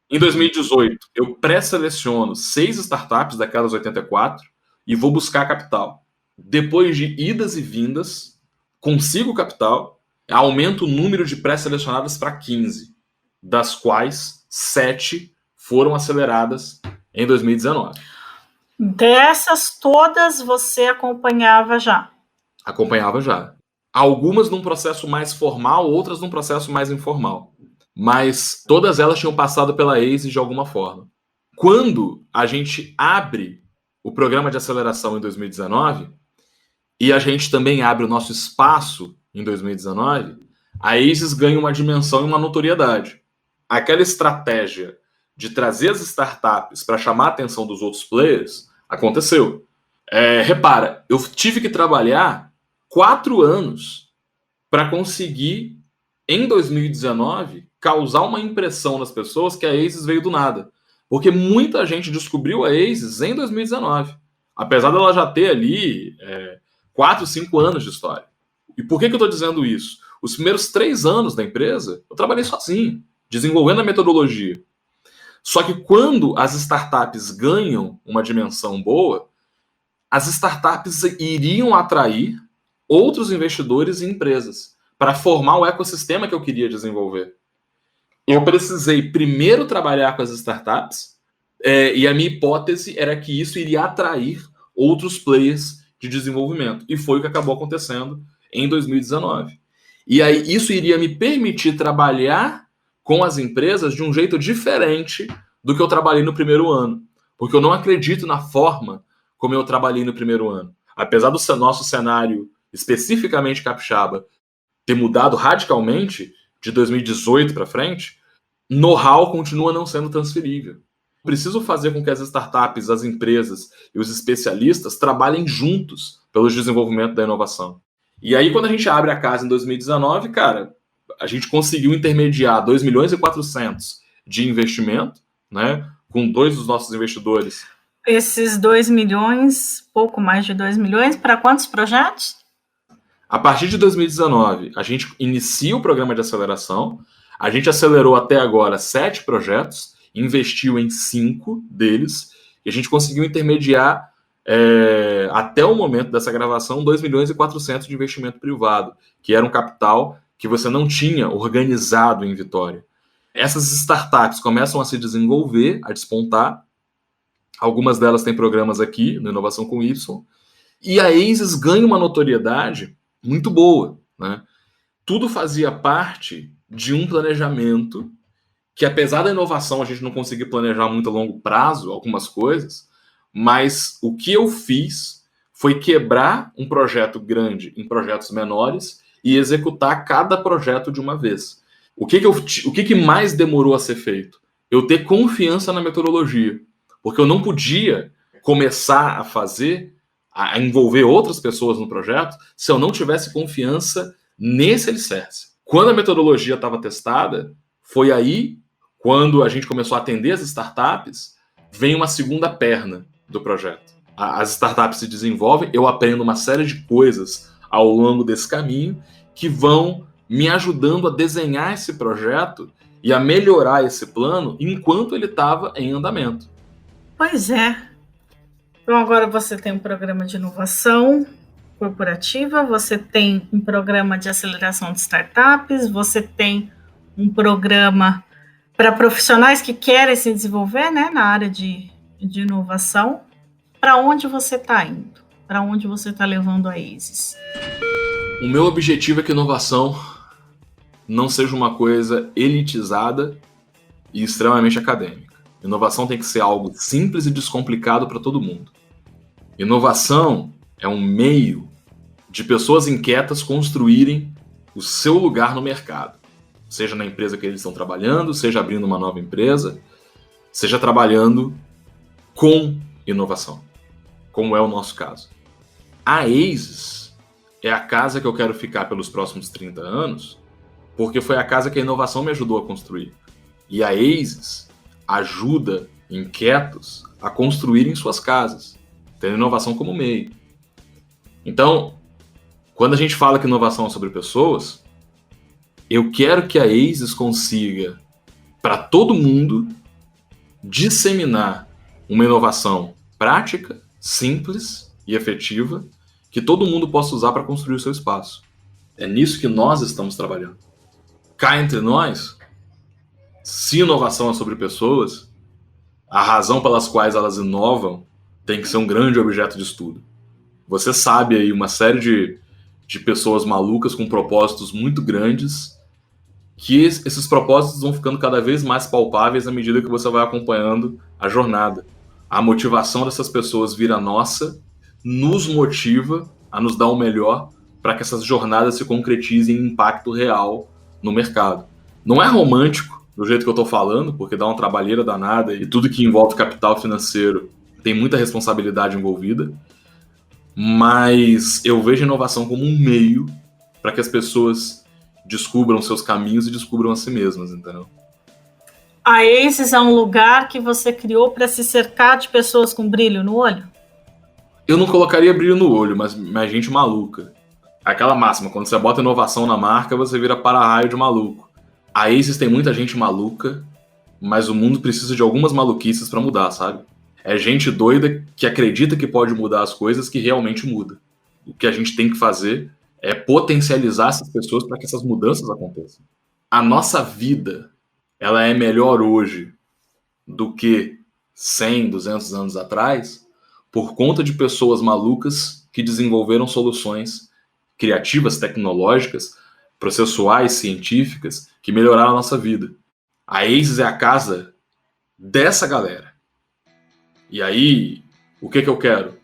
Em 2018, eu pré-seleciono 6 startups daquelas 84 e vou buscar capital. Depois de idas e vindas, consigo capital, aumento o número de pré-selecionadas para 15, das quais 7 foram aceleradas em 2019. Dessas todas você acompanhava já? Acompanhava já. Algumas num processo mais formal, outras num processo mais informal. Mas todas elas tinham passado pela ASIS de alguma forma. Quando a gente abre o programa de aceleração em 2019, e a gente também abre o nosso espaço em 2019, a ASIS ganha uma dimensão e uma notoriedade. Aquela estratégia de trazer as startups para chamar a atenção dos outros players aconteceu. Repara, eu tive que trabalhar 4 anos para conseguir, em 2019, causar uma impressão nas pessoas que a ASIS veio do nada. Porque muita gente descobriu a ASIS em 2019. Apesar dela já ter ali 4, 5 anos de história. E por que eu estou dizendo isso? Os primeiros 3 anos da empresa, eu trabalhei sozinho, desenvolvendo a metodologia. Só que quando as startups ganham uma dimensão boa, as startups iriam atrair outros investidores e empresas para formar o ecossistema que eu queria desenvolver. Eu precisei primeiro trabalhar com as startups e a minha hipótese era que isso iria atrair outros players de desenvolvimento. E foi o que acabou acontecendo em 2019. E aí isso iria me permitir trabalhar com as empresas de um jeito diferente do que eu trabalhei no primeiro ano. Porque eu não acredito na forma como eu trabalhei no primeiro ano. Apesar do nosso cenário, especificamente capixaba, ter mudado radicalmente de 2018 para frente, know-how continua não sendo transferível. Preciso fazer com que as startups, as empresas e os especialistas trabalhem juntos pelo desenvolvimento da inovação. E aí, quando a gente abre a casa em 2019, cara, a gente conseguiu intermediar 2 milhões e 400 de investimento, né, com 2 dos nossos investidores. Esses 2 milhões, pouco mais de 2 milhões, para quantos projetos? A partir de 2019, a gente inicia o programa de aceleração. A gente acelerou até agora 7 projetos, investiu em 5 deles, e a gente conseguiu intermediar, até o momento dessa gravação, 2 milhões e 400 de investimento privado, que era um capital que você não tinha organizado em Vitória. Essas startups começam a se desenvolver, a despontar. Algumas delas têm programas aqui, no Inovação com Y, e a ASES ganha uma notoriedade muito boa, né? Tudo fazia parte de um planejamento que, apesar da inovação a gente não conseguir planejar muito a longo prazo, algumas coisas, mas o que eu fiz foi quebrar um projeto grande em projetos menores e executar cada projeto de uma vez. O que mais demorou a ser feito? Eu ter confiança na metodologia, porque eu não podia começar a fazer, a envolver outras pessoas no projeto, se eu não tivesse confiança nesse alicerce. Quando a metodologia estava testada, foi aí, quando a gente começou a atender as startups, vem uma segunda perna do projeto. As startups se desenvolvem, eu aprendo uma série de coisas ao longo desse caminho que vão me ajudando a desenhar esse projeto e a melhorar esse plano enquanto ele estava em andamento. Pois é. Então agora você tem um programa de inovação corporativa, você tem um programa de aceleração de startups, você tem um programa para profissionais que querem se desenvolver, né, na área de inovação. Para onde você está indo? Para onde você está levando a ASES? O meu objetivo é que inovação não seja uma coisa elitizada e extremamente acadêmica. Inovação tem que ser algo simples e descomplicado para todo mundo. Inovação é um meio de pessoas inquietas construírem o seu lugar no mercado. Seja na empresa que eles estão trabalhando, seja abrindo uma nova empresa, seja trabalhando com inovação, como é o nosso caso. A ASES é a casa que eu quero ficar pelos próximos 30 anos, porque foi a casa que a inovação me ajudou a construir. E a ASES ajuda inquietos a construírem suas casas, tendo inovação como meio. Então, quando a gente fala que inovação é sobre pessoas, eu quero que a ASES consiga, para todo mundo, disseminar uma inovação prática, simples e efetiva, que todo mundo possa usar para construir o seu espaço. É nisso que nós estamos trabalhando. Cá entre nós, se inovação é sobre pessoas, a razão pelas quais elas inovam tem que ser um grande objeto de estudo. Você sabe aí uma série de pessoas malucas com propósitos muito grandes, que esses propósitos vão ficando cada vez mais palpáveis à medida que você vai acompanhando a jornada. A motivação dessas pessoas vira nossa, nos motiva a nos dar o melhor para que essas jornadas se concretizem em impacto real no mercado. Não é romântico do jeito que eu estou falando, porque dá uma trabalheira danada e tudo que envolve capital financeiro tem muita responsabilidade envolvida, mas eu vejo a inovação como um meio para que as pessoas descubram seus caminhos e descubram a si mesmas, entendeu? A ASES é um lugar que você criou para se cercar de pessoas com brilho no olho? Eu não colocaria brilho no olho, mas gente maluca. Aquela máxima, quando você bota inovação na marca, você vira para-raio de maluco. A ASES tem muita gente maluca, mas o mundo precisa de algumas maluquices para mudar, sabe? É gente doida que acredita que pode mudar as coisas que realmente muda. O que a gente tem que fazer é potencializar essas pessoas para que essas mudanças aconteçam. A nossa vida, ela é melhor hoje do que 100, 200 anos atrás, por conta de pessoas malucas que desenvolveram soluções criativas, tecnológicas, processuais, científicas, que melhoraram a nossa vida. A ASES é a casa dessa galera. E aí, o que eu quero?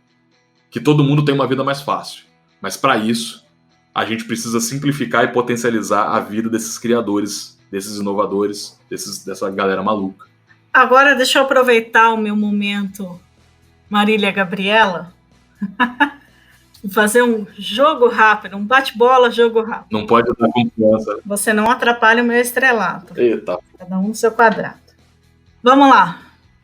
Que todo mundo tenha uma vida mais fácil. Mas para isso, a gente precisa simplificar e potencializar a vida desses criadores, desses inovadores, dessa galera maluca. Agora deixa eu aproveitar o meu momento Marília Gabriela e fazer um jogo rápido, um bate-bola, jogo rápido. Não pode dar confiança. Você não atrapalha o meu estrelato. Eita. Cada um no seu quadrado. Vamos lá.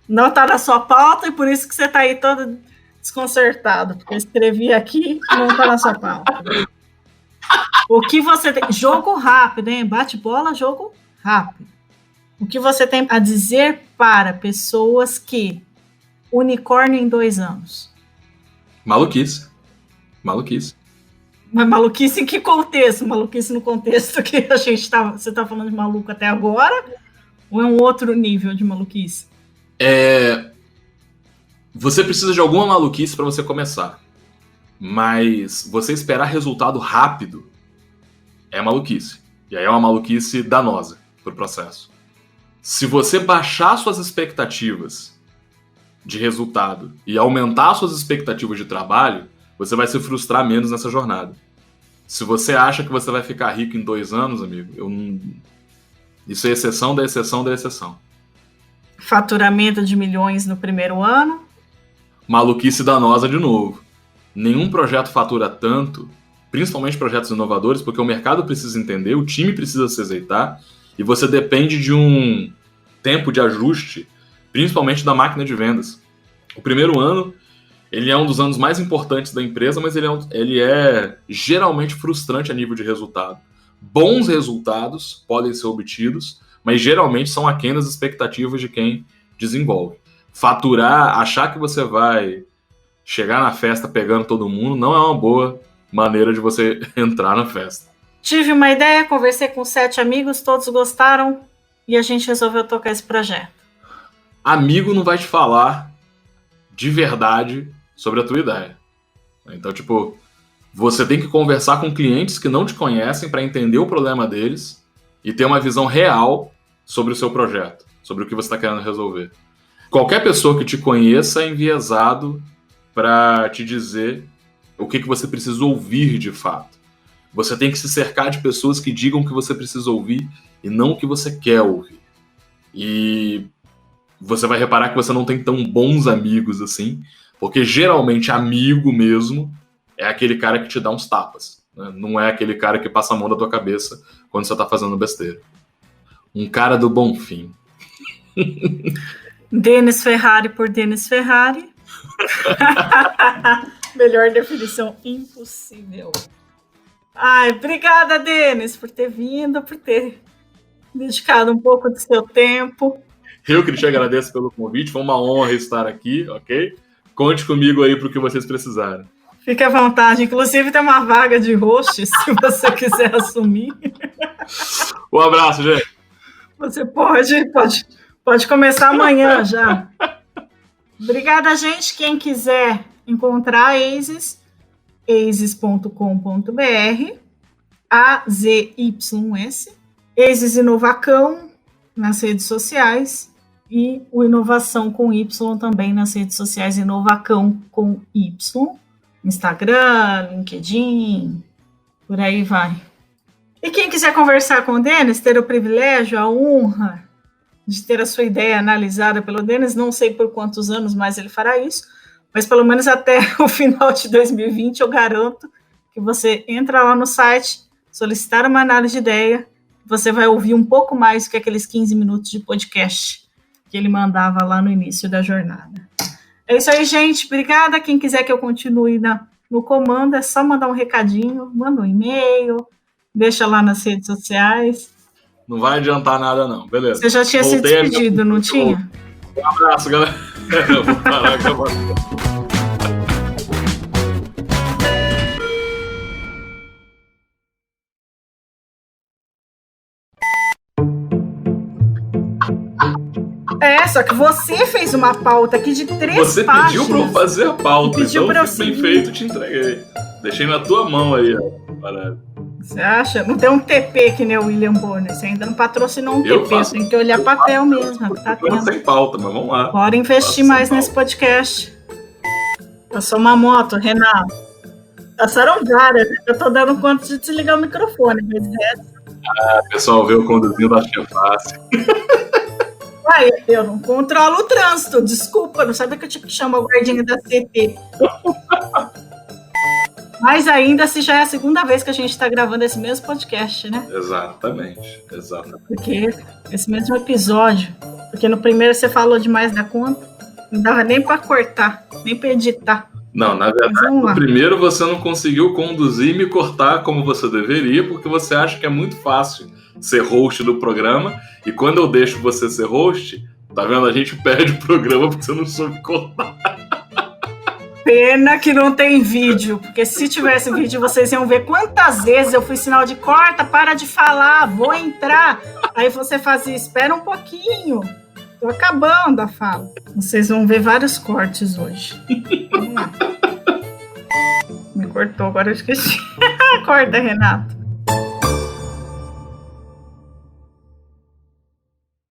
Não está na sua pauta e por isso que você está aí todo desconcertado, porque eu escrevi aqui e não está na sua pauta. O que você tem? Jogo rápido, hein? Bate-bola, jogo rápido. O que você tem a dizer para pessoas que unicórnio em 2 anos? Maluquice. Mas maluquice em que contexto? Maluquice no contexto que a gente você tá falando de maluco até agora? Ou é um outro nível de maluquice? Você precisa de alguma maluquice para você começar. Mas você esperar resultado rápido é maluquice. E aí é uma maluquice danosa pro processo. Se você baixar suas expectativas de resultado e aumentar suas expectativas de trabalho, você vai se frustrar menos nessa jornada. Se você acha que você vai ficar rico em 2 anos, amigo, isso é exceção da exceção da exceção. Faturamento de milhões no primeiro ano. Maluquice danosa de novo. Nenhum projeto fatura tanto, principalmente projetos inovadores, porque o mercado precisa entender, o time precisa se azeitar, e você depende de um tempo de ajuste, principalmente da máquina de vendas. O primeiro ano, ele é um dos anos mais importantes da empresa, mas ele é geralmente frustrante a nível de resultado. Bons resultados podem ser obtidos, mas geralmente são aquém das expectativas de quem desenvolve. Faturar, achar que você vai chegar na festa pegando todo mundo, não é uma boa maneira de você entrar na festa. Tive uma ideia, conversei com 7 amigos, todos gostaram e a gente resolveu tocar esse projeto. Amigo não vai te falar de verdade sobre a tua ideia. Então, você tem que conversar com clientes que não te conhecem para entender o problema deles e ter uma visão real sobre o seu projeto, sobre o que você está querendo resolver. Qualquer pessoa que te conheça é enviesado para te dizer o que você precisa ouvir de fato. Você tem que se cercar de pessoas que digam o que você precisa ouvir e não o que você quer ouvir. E você vai reparar que você não tem tão bons amigos assim, porque geralmente amigo mesmo é aquele cara que te dá uns tapas, né? Não é aquele cara que passa a mão na tua cabeça quando você tá fazendo besteira. Um cara do bom fim. Denis Ferrari por Denis Ferrari. Melhor definição impossível. Ai, obrigada, Denis, por ter vindo, por ter dedicado um pouco do seu tempo. Eu que te agradeço pelo convite, foi uma honra estar aqui, ok? Conte comigo aí pro que vocês precisarem. Fique à vontade, inclusive tem uma vaga de host, se você quiser assumir. Um abraço, gente. Você pode começar amanhã já. Obrigada, gente. Quem quiser encontrar a AZES, azes.com.br, AZYS, AZES Inovacão nas redes sociais e o Inovação com Y também nas redes sociais, Inovacão com Y, Instagram, LinkedIn, por aí vai. E quem quiser conversar com o Denis, ter o privilégio, a honra de ter a sua ideia analisada pelo Denis, não sei por quantos anos mais ele fará isso, mas pelo menos até o final de 2020 eu garanto que você entra lá no site, solicitar uma análise de ideia, você vai ouvir um pouco mais do que aqueles 15 minutos de podcast que ele mandava lá no início da jornada. É isso aí, gente. Obrigada. Quem quiser que eu continue no comando, é só mandar um recadinho, manda um e-mail, deixa lá nas redes sociais. Não vai adiantar nada, não. Beleza. Você já tinha se despedido, não tinha? Um abraço, galera. Eu vou parar agora. Só que você fez uma pauta aqui de 3 páginas. Você pediu pra eu fazer a pauta, pediu então pra eu bem feito, te entreguei. Deixei na tua mão aí, ó. Parado. Você acha? Não tem um TP que nem o William Bonner. Você ainda não patrocinou um TP. Você tem que olhar papel mesmo. Tá sem pauta, mas vamos lá. Bora investir mais nesse podcast. Passou uma moto, Renato. Passaram várias. Eu tô dando conta de desligar o microfone. Mas pessoal, vê eu conduzindo, acho que é fácil. Eu não controlo o trânsito. Desculpa, não sabia que eu tinha que chamar o guardinha da CT. Mas ainda se já é a segunda vez que a gente está gravando esse mesmo podcast, né? Exatamente. Porque esse mesmo episódio, porque no primeiro você falou demais da conta, não dava nem para cortar, nem para editar. Não, na verdade, no primeiro você não conseguiu conduzir e me cortar como você deveria, porque você acha que é muito fácil ser host do programa. E quando eu deixo você ser host, tá vendo? A gente perde o programa porque você não soube cortar. Pena que não tem vídeo, porque se tivesse vídeo, vocês iam ver quantas vezes eu fui sinal de corta, para de falar, vou entrar. Aí você fazia, espera um pouquinho, tô acabando a fala. Vocês vão ver vários cortes hoje. Vamos lá. Me cortou, agora eu esqueci. Corta, Renato.